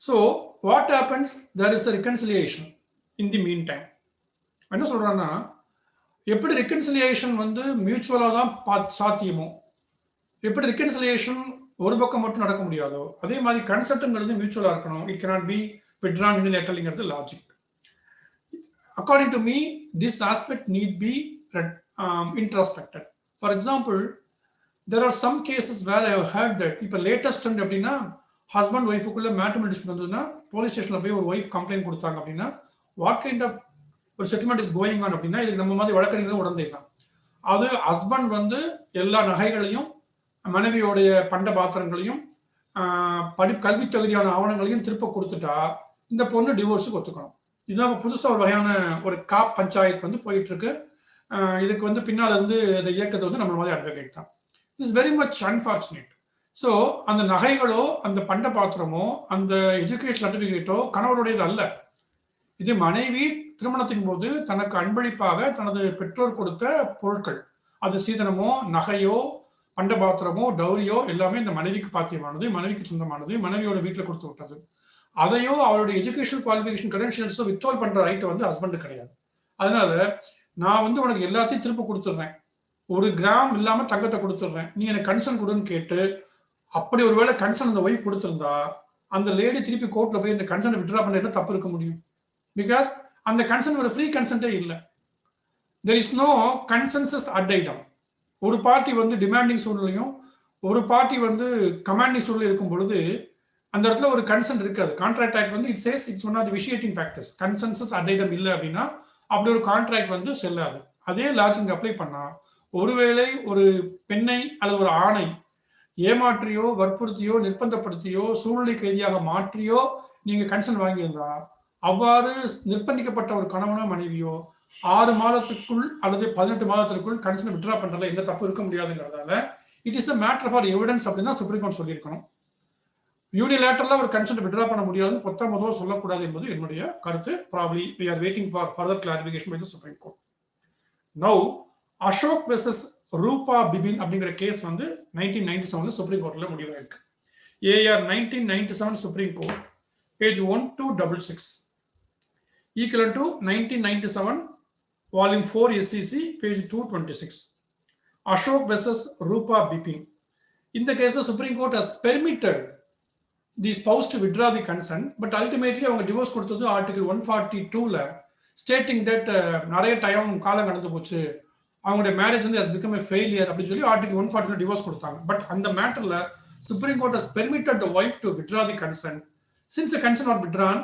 So, what happens? There is a reconciliation in the meantime. என்ன சொல்றாங்கன்னா, எப்படி reconciliation வந்து மியூச்சுவலாக தான் சாத்தியமோ, எப்படி reconciliation ஒரு பக்கம் மட்டும் நடக்க முடியாதோ, அதே மாதிரி கன்செப்ட்ங்கிறது மியூச்சுவலாக இருக்கணும். இட் கேனாட் பி வித்ட்ரான் யூனிலேட்டரல்ங்கிறது logic. According to me, this aspect need be introspected. For example, there are some cases where I have heard that இப்போ லேட்டஸ்ட் ட்ரெண்ட் அப்படின்னா, ஹஸ்பண்ட் ஒய்ஃபுக்குள்ள மேட்ரிமோனியல் டிஸ்பியூட் வந்ததுன்னா போலீஸ் ஸ்டேஷனில் போய் ஒரு ஒய்ஃப் கம்ப்ளைண்ட் கொடுத்தாங்க அப்படின்னா, what kind of ஒரு settlement is going on அப்படின்னா இதுக்கு நம்ம மாதிரி வழக்கறிஞர்கள் உடந்தை தான். அது ஹஸ்பண்ட் வந்து எல்லா நகைகளையும் மனைவியோடைய பண்ட பாத்திரங்களையும் கல்வி தகுதியான ஆவணங்களையும் திருப்ப கொடுத்துட்டா இந்த பொண்ணு டிவோர்ஸுக்கு ஒத்துக்கணும். இதுதான் புதுசாக ஒரு வகையான ஒரு காப் பஞ்சாயத்து வந்து போயிட்டு இருக்கு. இதுக்கு வந்து பின்னால் இருந்து இந்த இயக்கத்தை வந்து நம்ம மாதிரி அட்வொகேட் தான். It's very much unfortunate. So அந்த நகைகளோ அந்த பண்ட பாத்திரமோ அந்த எஜுகேஷன் சர்டிபிகேட்டோ கணவருடையது அல்ல. இது மனைவி திருமணத்தின் போது தனக்கு அன்பளிப்பாக தனது பெற்றோர் கொடுத்த பொருட்கள். அது சீதனமோ நகையோ பண்ட பாத்திரமோ டௌரியோ எல்லாமே இந்த மனைவிக்கு பாத்தியமானது, மனைவிக்கு சொந்தமானது, மனைவியோட வீட்டில் கொடுத்து விட்டது. அதையோ அவருடைய எஜுகேஷன் குவாலிஃபிகேஷன் கிரெடென்ஷியல்ஸோ வித்ஹோல்ட் பண்ற ரைட் வந்து ஹஸ்பண்ட் கிடையாது. அதனால நான் வந்து உனக்கு எல்லாத்தையும் திருப்பி கொடுத்துட்றேன், ஒரு கிராம் இல்லாம தங்கத்தை கொடுத்துட்றேன், நீ எனக்கு கன்சர்ன் கொடுன்னு கேட்டு அப்படி ஒருவேளை கன்சர்ன் அந்த ஒய்ஃப் கொடுத்திருந்தா அந்த லேடி திருப்பி கோர்ட்ல போய் இந்த கன்சர்ன் வித்ட்ரா பண்ண என்ன தப்பு இருக்க முடியும்? பிகாஸ் அந்த கன்சர்ன் ஒரு ஃப்ரீ கன்சென்ட்டே இல்லை. There is no consensus ad idem. ஒரு பார்ட்டி வந்து டிமாண்டிங் சூழ்நிலையும் ஒரு பார்ட்டி வந்து கமாண்டிங் சூழ்நிலை இருக்கும் பொழுது அந்த இடத்துல ஒரு கன்சென்ட் இருக்காது. கான்ட்ராக்ட் ஆக்ட் வந்து it says it's one of the விஷியேட்டிங் ஃபேக்டர்ஸ். கன்சென்சஸ் அட் ஐட்டம் இல்லை அப்படின்னா அப்படி ஒரு கான்ட்ராக்ட் வந்து செல்லாது. அதே லாஜிக் அப்ளை பண்ணா ஒருவேளை ஒரு பெண்ணை அல்லது ஒரு ஆணை ஏமாற்றியோ வற்புறுத்தியோ நிர்பந்தப்படுத்தியோ சூழ்நிலை கைதியாக மாற்றியோ நீங்க கன்சென்ட் வாங்கியிருந்தா அவ்வாறு நிர்பந்திக்கப்பட்ட ஒரு கணவனோ மனைவியோ 6 மாதத்துக்குள் அல்லது 18 மாதத்திற்குள் கன்சென்ட் வித்ட்ரா பண்றதுல எந்த தப்பு இருக்க முடியாதுங்கிறதால it is a matter for evidence அப்படின்னு தான் சுப்ரீம் கோர்ட் சொல்லியிருக்கணும். யூனிலேட்டரலா ஒரு கன்சென்ட் வித்ட்ரா பண்ண முடியாதுன்னு பொத்தாமதோ சொல்லக்கூடாது என்பது என்னுடைய கருத்து. Probably we are waiting for further clarification by the Supreme Court. Now Ashok versus Rupa Bipin அப்படிங்கிற கேஸ் வந்து 1997 சுப்ரீம் கோர்ட்ல முடிவாயிருக்கு. AIR 1997 supreme court page 1266 equivalent to 1997 volume 4 SEC page 226. Ashok versus Rupa Bipin. In the case the Supreme Court has permitted the spouse to withdraw the consent, but ultimately அவங்க divorce கொடுத்தது article 142ல stating that நிறைய time காலம் கடந்து போச்சு, அவங்களுடைய marriage வந்து has become a failure அப்படின்னு சொல்லி ஆர்டிகல் 142 டிவோர்ஸ் கொடுத்தாங்க. பட் அந்த மேட்டர்ல supreme court has permitted the wife to withdraw the consent. Since the consent was withdrawn,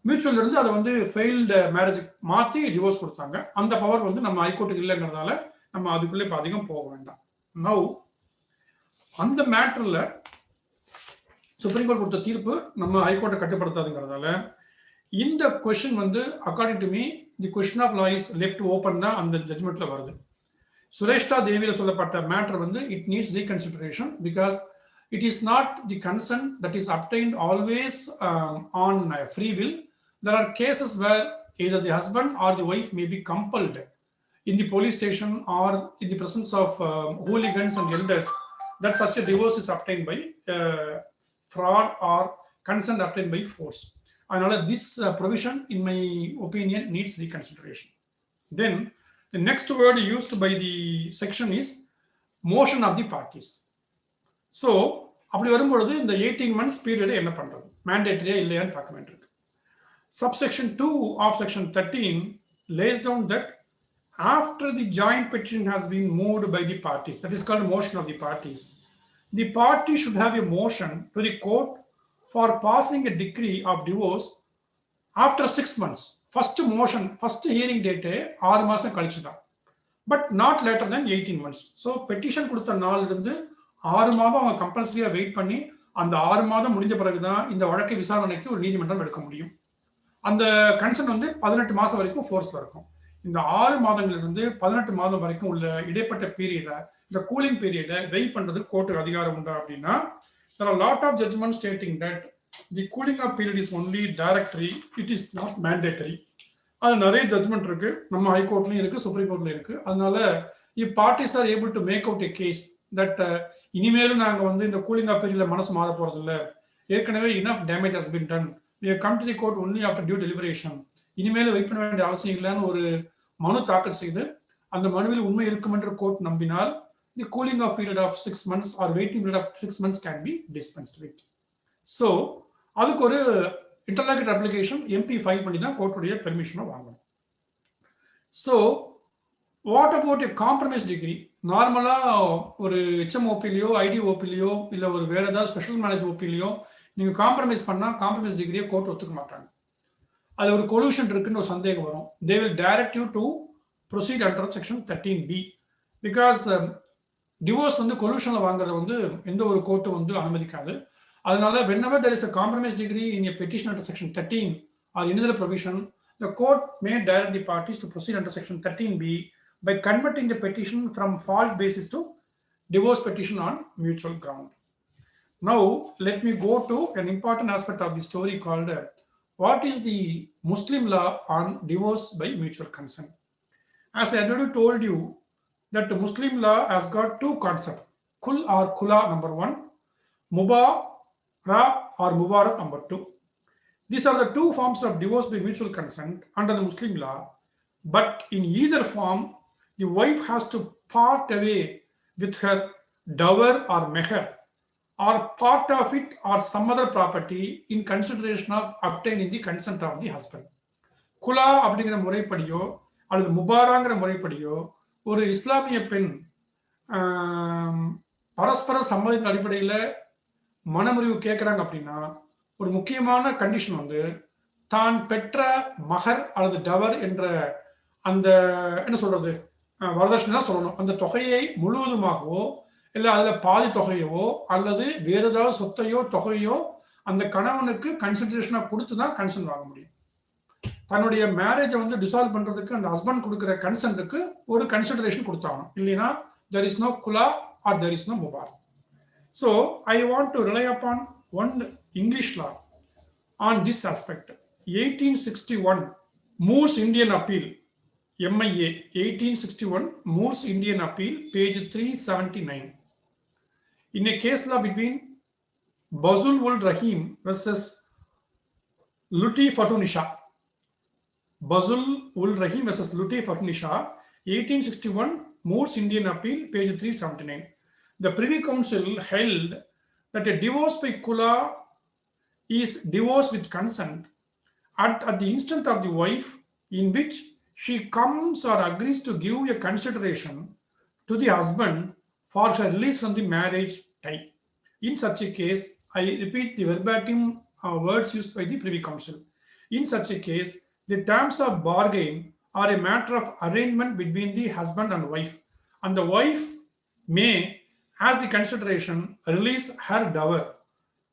mutual இருந்து அதை வந்து ஃபெயில்டு மேரேஜ் மாற்றி டிவோர்ஸ் கொடுத்தாங்க. அந்த பவர் வந்து நம்ம ஹைகோர்ட்டுக்கு இல்லைங்கிறதால நம்ம அதுக்குள்ளே இப்போ அதிகம் போக வேண்டாம். நவ் அந்த மேட்டர்ல சுப்ரீம் கோர்ட் கொடுத்த தீர்ப்பு நம்ம ஹைகோர்ட்டை கட்டுப்படுத்தாதுங்கிறதால இந்த கொஸ்டின் வந்து according to me the question of law is left open தான் அந்த ஜட்மெண்ட்ல வருது. சுரேஷ்டா தேவியில சொல்லப்பட்ட மேட்டர் வந்து it needs reconsideration because it is not the consent that is obtained always on free will. There are cases where either the husband or the wife may be compelled in the police station or in the presence of hooligans and elders that such a divorce is obtained by fraud or consent obtained by force. Another this provision in my opinion needs reconsideration. Then the next word used by the section is motion of the parties. So அப்படி வரும்பொழுது இந்த 18 months பீரியடை என்ன பண்றது, மேண்டேட்டரியா இல்லையான்னு பார்க்க வேண்டியிருக்கு. Subsection 2 of section 13 lays down that after the joint petition has been moved by the parties, that is called motion of the parties, the party should have a motion to the court for passing a decree of divorce after 6 months. First motion, first hearing date 6 மாசம் கழிச்சு தான், but not later than 18 months. So petition கொடுத்த நாள் இருந்து 6 மாதம் அவங்க கம்பல்சரியா wait பண்ணி அந்த 6 மாதம் முடிஞ்ச பிறகுதான் இந்த வழக்கை விசாரணைக்கு ஒரு நீதிமன்றம் எடுக்க முடியும். அந்த கன்சர்ன் வந்து 18 மாசம் வரைக்கும் ஃபோர்ஸ்ல இருக்கும். இந்த 6 மாதங்களிலிருந்து 18 மாதம் வரைக்கும் உள்ள இடைப்பட்ட பீரியட, இந்த கூலிங் பீரியட வெயிட் பண்றது கோர்ட்டுக்கு அதிகாரம் உண்டா அப்படின்னா there are a lot of judgments stating that the cooling off period is only directory, it is not mandatory. அது நிறைய ஜட்ஜ்மெண்ட் இருக்கு, நம்ம ஹைகோர்ட்லயும் இருக்கு, சுப்ரீம் கோர்ட்லயும் இருக்கு. அதனால if parties are able to make out a case that இனிமேலும் நாங்க வந்து இந்த கூலிங் ஆஃப் பீரியட்ல மனசு மாற போறது இல்ல, ஏற்கனவே enough damage has been done, we have come to the court only after due deliberation, இனிமேல வெயிட் பண்ண வேண்டிய அவசியம் இல்லைன்னு ஒரு மனு தாக்கல் செய்து அந்த மனுவில் உண்மை இருக்கும் என்று கோர்ட் நம்பினால் the cooling off period of 6 months or waiting period of 6 months can be dispensed with. So அதுக்கு ஒரு இன்டர்லாக்யூட்டர் அப்ளிகேஷன் எம்பி ஃபைல் பண்ணி தான் கோர்ட்டுடைய பெர்மிஷனை வாங்கணும். So what about a compromise degree? நார்மலா ஒரு ஹெச்எம்ஓபிலையோ ஐடிஓபிலையோ இல்லை ஒரு வேற ஏதாவது ஸ்பெஷல் மேனேஜ் ஓபிலையோ நீங்க காம்ப்ரமைஸ் பண்ணா காம்ப்ரமைஸ் டிகிரியை கோர்ட் ஒத்துக்க மாட்டாங்க. அதில் ஒரு கொல்யூஷன் இருக்குன்னு ஒரு சந்தேகம் வரும். They will direct you to proceed under section 13B. Because divorce வந்து கொல்யூஷனில் வாங்குறத வந்து எந்த ஒரு கோர்ட்டும் வந்து அனுமதிக்காது. அதனால whenever there is a compromise degree in a petition under section 13 or any other provision, the court may direct the parties to proceed under section 13B by converting the petition from fault basis to divorce petition on mutual ground. Now, let me go to an important aspect of the story called what is the Muslim law on divorce by mutual consent. As I already told you, that the Muslim law has got two concepts, kul or kula number one, mubara or mubarak number two. These are the two forms of divorce by mutual consent under the Muslim law, but in either form, the wife has to part away with her dower or meher or part of it or some other property in consideration of obtaining the consent of the husband. குலா அப்படிங்கிற முறைப்படியோ அல்லது முபாராங்கிற முறைப்படியோ ஒரு இஸ்லாமிய பெண் பரஸ்பர சம்மதத்தின் அடிப்படையில் மனமுறிவு கேட்குறாங்க அப்படின்னா ஒரு முக்கியமான கண்டிஷன் வந்து தான் பெற்ற மகர் அல்லது டவர் என்ற அந்த என்ன சொல்றது வரதட்சணை தான் சொல்லணும். அந்த தொகையை முழுவதுமாகவோ இல்லை அதில் பாதி தொகையோ அல்லது வேறு ஏதாவது சொத்தையோ தொகையோ அந்த கணவனுக்கு கன்சிடரேஷனாக கொடுத்து தான் கன்சென்ட் வாங்க முடியும். தன்னுடைய மேரேஜை வந்து டிசால்வ் பண்றதுக்கு அந்த ஹஸ்பண்ட் கொடுக்குற கன்சென்ட்டுக்கு ஒரு கன்சிடரேஷன் கொடுத்தாகணும். இல்லைன்னா there is no kula or there is no mubar. So I want to rely upon one English law on this aspect. 1861 Moore's Indian Appeal, MIA 1861 Moore's Indian Appeal, page 379. In a case law between Bazul ul Rahim versus Luti Fatunisha, Bazul ul Rahim versus Luti Fatunisha, 1861 Moore's Indian Appeal, page 379. The Privy Council held that a divorce by kula is divorce with consent at the instant of the wife, in which she comes or agrees to give a consideration to the husband for her release from the marriage tie. In such a case, I repeat the verbatim words used by the Privy Council. In such a case, the terms of bargain are a matter of arrangement between the husband and wife, and the wife may, as the consideration, release her dower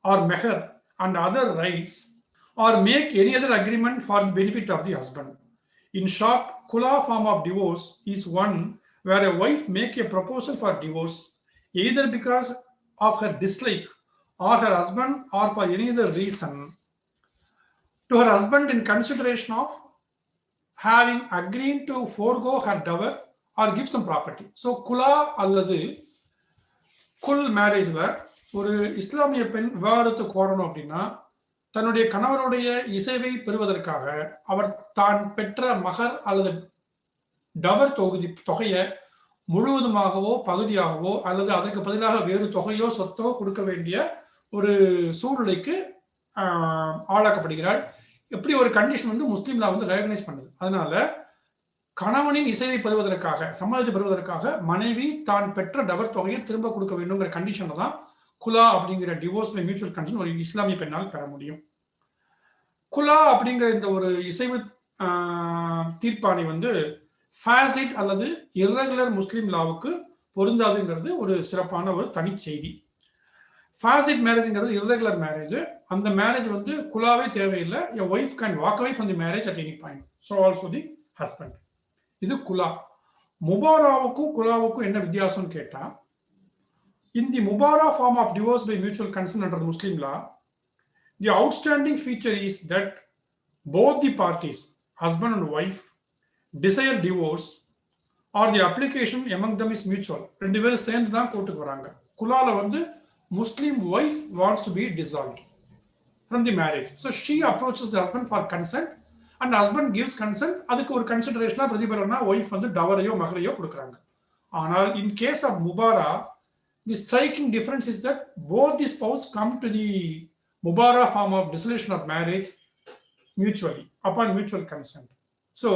or meher and other rights, or make any other agreement for the benefit of the husband. In short, kula form of divorce is one where a wife make a proposal for divorce either because of her dislike or her husband or for any other reason to her husband in consideration of having agreed to forego her dower or give some property. So kula அல்லது குல் மேரேஜ்ல ஒரு இஸ்லாமிய பெண் விவாகரத்து கோரணும் அப்படின்னா தன்னுடைய கணவருடைய இசைவை பெறுவதற்காக அவர் தான் பெற்ற மகர் அல்லது டவர் தொகையை முழுவதுமாகவோ பகுதியாகவோ அல்லது அதற்கு பதிலாக வேறு தொகையோ சொத்தோ கொடுக்க வேண்டிய ஒரு சூழ்நிலைக்கு ஆளாக்கப்படுகிறாள். எப்படி ஒரு கண்டிஷன் வந்து முஸ்லீம் லா வந்து ரெகனைஸ் பண்ணுது. அதனால கணவனின் இசைவை பெறுவதற்காக சம்மதத்தை பெறுவதற்காக மனைவி தான் பெற்ற டவர் தொகையை திரும்ப கொடுக்க வேண்டும்ங்கிற கண்டிஷன்ல தான் குலா அப்படிங்கிற டிவோர்ஸ் பை மியூச்சுவல் கன்சென்ட் ஒரு இஸ்லாமிய பெண்ணால் பெற முடியும். குலா அப்படிங்கிற இந்த ஒரு இசைவு தீர்ப்பாணை வந்து ஃபாசிட் அல்லது இர்ரெகுலர் முஸ்லீம் லாவுக்கு பொருந்தாதுங்கிறது ஒரு சிறப்பான ஒரு தனி செய்தி. ஃபாசிட் மேரேஜ்ங்கிறது இர்ரெகுலர் மேரேஜ். அந்த மேரேஜ் வந்து குலாவே தேவையில்லை. a wife can walk away from the marriage at any point, so also the husband. இது குலா. முபாராவுக்கும் குலாவுக்கும் என்ன வித்தியாசம் கேட்டா, in the mubara form of divorce by mutual consent under the Muslim law, the outstanding feature is that both the parties, husband and wife, desire divorce or the application among them is mutual. ரெண்டு பேரும் சேர்ந்து தான் கோர்ட்டுக்கு வராங்க. குலால வந்து Muslim wife wants to be dissolved from the marriage, so she approaches the husband for consent and husband gives consent. அதுக்கு ஒரு கன்சிடரேஷனா பிரதிபலனா wife வந்து டவரையோ மகரையோ கொடுக்குறாங்க. ஆனால் in case of mubara, the striking difference is that both the spouse come to the mubara form of dissolution of marriage mutually upon mutual consent. So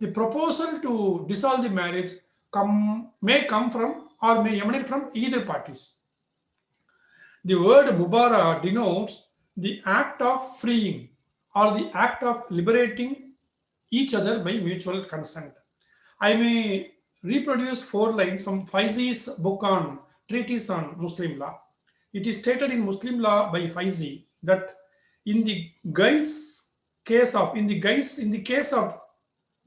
the proposal to dissolve the marriage may come from or may emanate from either parties. The word mubara denotes the act of freeing or the act of liberating each other by mutual consent. I may reproduce four lines from Faizi's book on Treatise on Muslim Law. It is stated in Muslim law by Faizi that in the in the case of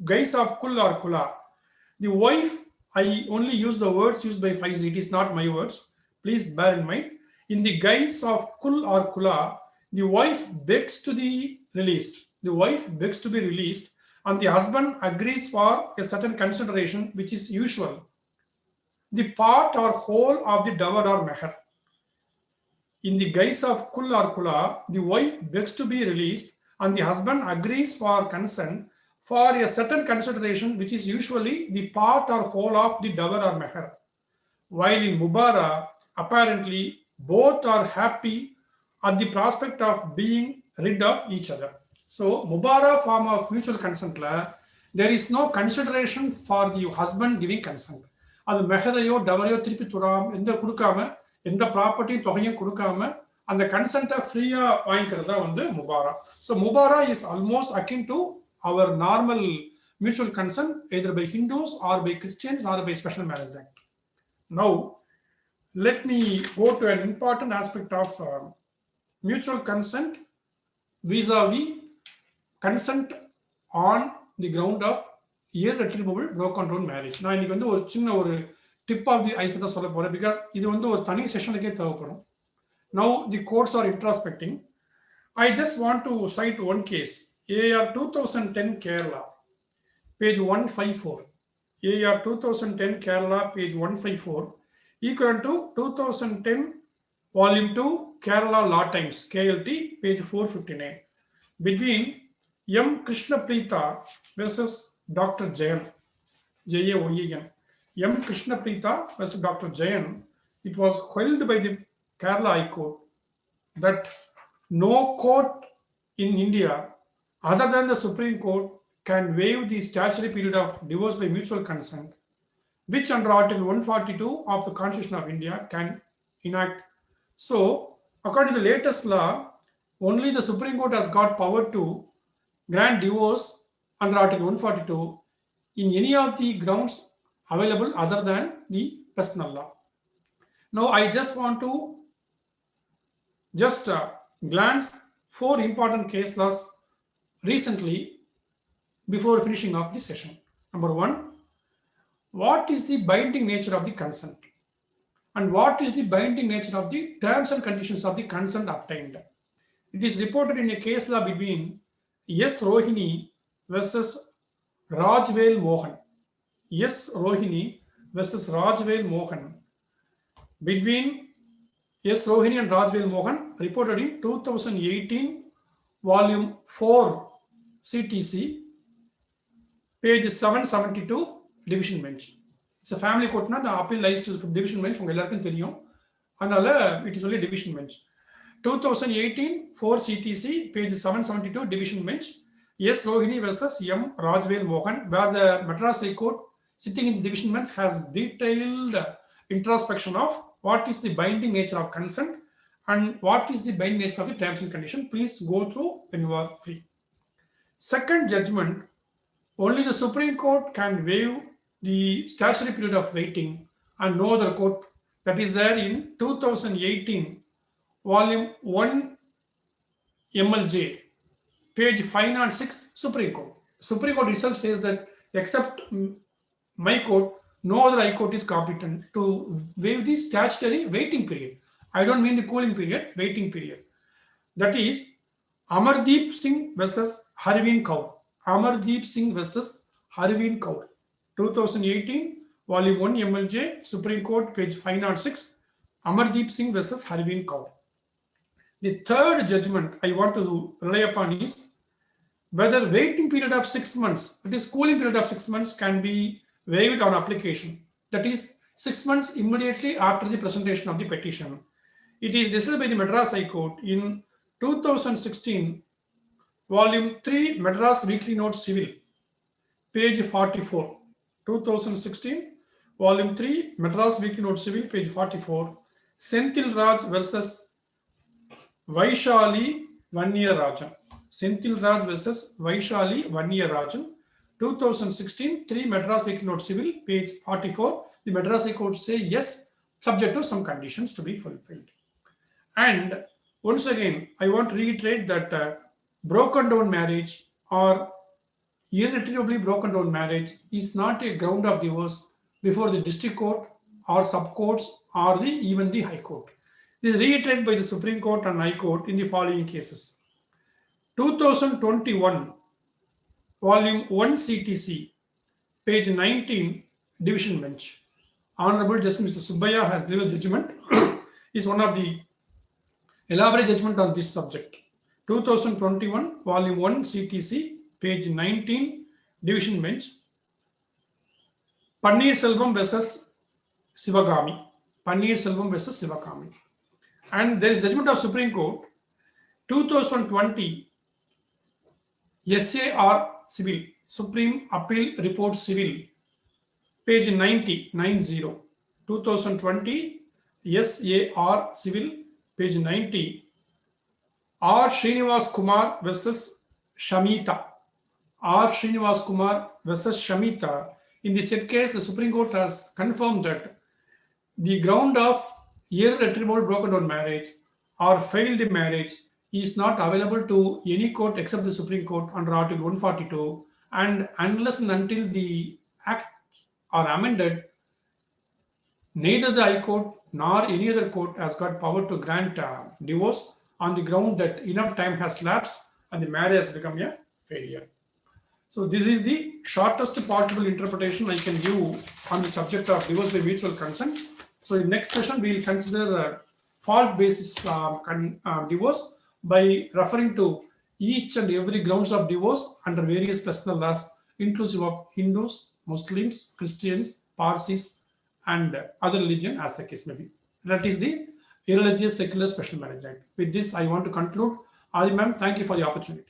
guise of kull or kula, the wife, I only use the words used by Faizi, it is not my words. Please bear in mind. In the guise of kul or kula, the wife begs to be released. The wife begs to be released, and the husband agrees for a certain consideration, which is usual, the part or whole of the dower or meher. In the guise of kul or kula, the wife begs to be released and the husband agrees for consent for a certain consideration, which is usually the part or whole of the dower or meher. While in Mubara, apparently both are happy at the prospect of being rid of each other. So, Mubara form of mutual consent, there is no consideration for the husband giving consent. அது மெஹரையோ டவரையோ திருப்பி துறாம எந்த கொடுக்காம எந்த ப்ராப்பர்ட்டியும் தொகையும் கொடுக்காம அந்த கன்சென்ட்டை ஃப்ரீயா வாங்கிக்கிறது தான் வந்து முபாரா. ஸோ முபாரா is almost akin to our normal mutual consent either by Hindus or by Christians or by Special Marriage Act. Now, let me go to an important aspect of mutual consent vis-a-vis consent on the ground of irretrievable no control marriage. நான் இன்னைக்கு வந்து ஒரு சின்ன ஒரு tip of the ice தான் சொல்ல போறேன் because இது வந்து ஒரு தனி செஷனுக்கே தேவைப்படும். Now the courts are introspecting. I just want to cite one case. AR 2010 Kerala, page 154. AR 2010 Kerala, page 154, equivalent to 2010 volume 2 Kerala Law Times, KLT, page 459. Between M. Krishna Preeta versus Dr. Jayan, Jayan. M. Krishna Preeta versus Dr. Jayan, it was held by the Kerala High Court that no court in India other than the Supreme Court can waive the statutory period of divorce by mutual consent, which under Article 142 of the Constitution of India can enact. So, according to the latest law, only the Supreme Court has got power to grant divorce under Article 142 in any of the grounds available other than the personal law. Now, I just want to glance four important case laws recently before finishing off this session. Number one, what is the binding nature of the consent? And what is the binding nature of the terms and conditions of the consent obtained? It is reported in a case law between S. Rohini versus Rajvel Mohan. S. Rohini versus Rajvel Mohan. Between S. Rohini and Rajvel Mohan, reported in 2018, volume 4, CTC, page 772, division bench. It's a family court, the appeal lies to the division bench. It is only division bench. 2018, 4 CTC, page 772, division bench. S. Rohini versus M. Rajvel Mohan, where the Madras High Court, sitting in the division bench, has detailed introspection of what is the binding nature of consent and what is the binding nature of the terms and conditions. Please go through when you are free. Second judgment, only the Supreme Court can waive the statutory period of waiting and no other court. That is there in 2018, volume 1 MLJ, page 506, Supreme Court. Supreme Court itself says that except my court, no other high court is competent to waive the statutory waiting period. I don't mean the cooling period, waiting period. That is Amardeep Singh versus Harvind Kaur. Amardeep Singh versus Harvind Kaur. 2018, volume 1 MLJ, Supreme Court, page 506, Amardeep Singh versus Harvind Kaur. The third judgment I want to rely upon is whether waiting period of 6 months, that is cooling period of 6 months, can be waived on application. That is 6 months immediately after the presentation of the petition. It is decided by the Madras High Court in 2016, volume 3 Madras Weekly Notes Civil, page 44. 2016, volume 3 Madras Weekly Notes Civil, page 44. Senthil Raj versus Vaishali Vanniyarajan. Senthil Raj versus Vaishali Vanya Rajan. 2016, 3 Madras High Court Civil, page 44. The Madras High Court say yes, subject to some conditions to be fulfilled. And once again, I want to reiterate that broken down marriage or irretrievably broken down marriage is not a ground of divorce before the district court or subcourts or even the high court. This is reiterated by the Supreme Court and High Court in the following cases. 2021, Volume 1 CTC, page 19, Division Bench. Honorable Justice Mr. Subbaya has delivered judgment. Is one of the elaborate judgment on this subject. 2021, Volume 1 CTC, page 19, Division Bench. Pannir Selvam versus Sivagami. Pannir Selvam versus Sivagami. And there is judgment of Supreme Court. 2020, SAR Civil, Supreme Appeal Report Civil, page 90, 2020, SAR Civil, page 90, R. Srinivas Kumar versus Shamita. R. Srinivas Kumar versus Shamita. In the said case, the Supreme Court has confirmed that the ground of irretrievable broken down marriage or failed marriage is not available to any court except the Supreme Court under Article 142, and unless and until the act are amended, neither the High Court nor any other court has got power to grant divorce on the ground that enough time has lapsed and the marriage has become a failure. So this is the shortest possible interpretation I can give on the subject of divorce by mutual consent. So in next session we will consider fault basis divorce by referring to each and every grounds of divorce under various personal laws, inclusive of Hindus, Muslims, Christians, Parsis, and other religion as the case may be. That is the Irreligious Secular Special Marriage Act. With this, I want to conclude. Adi ma'am, thank you for the opportunity.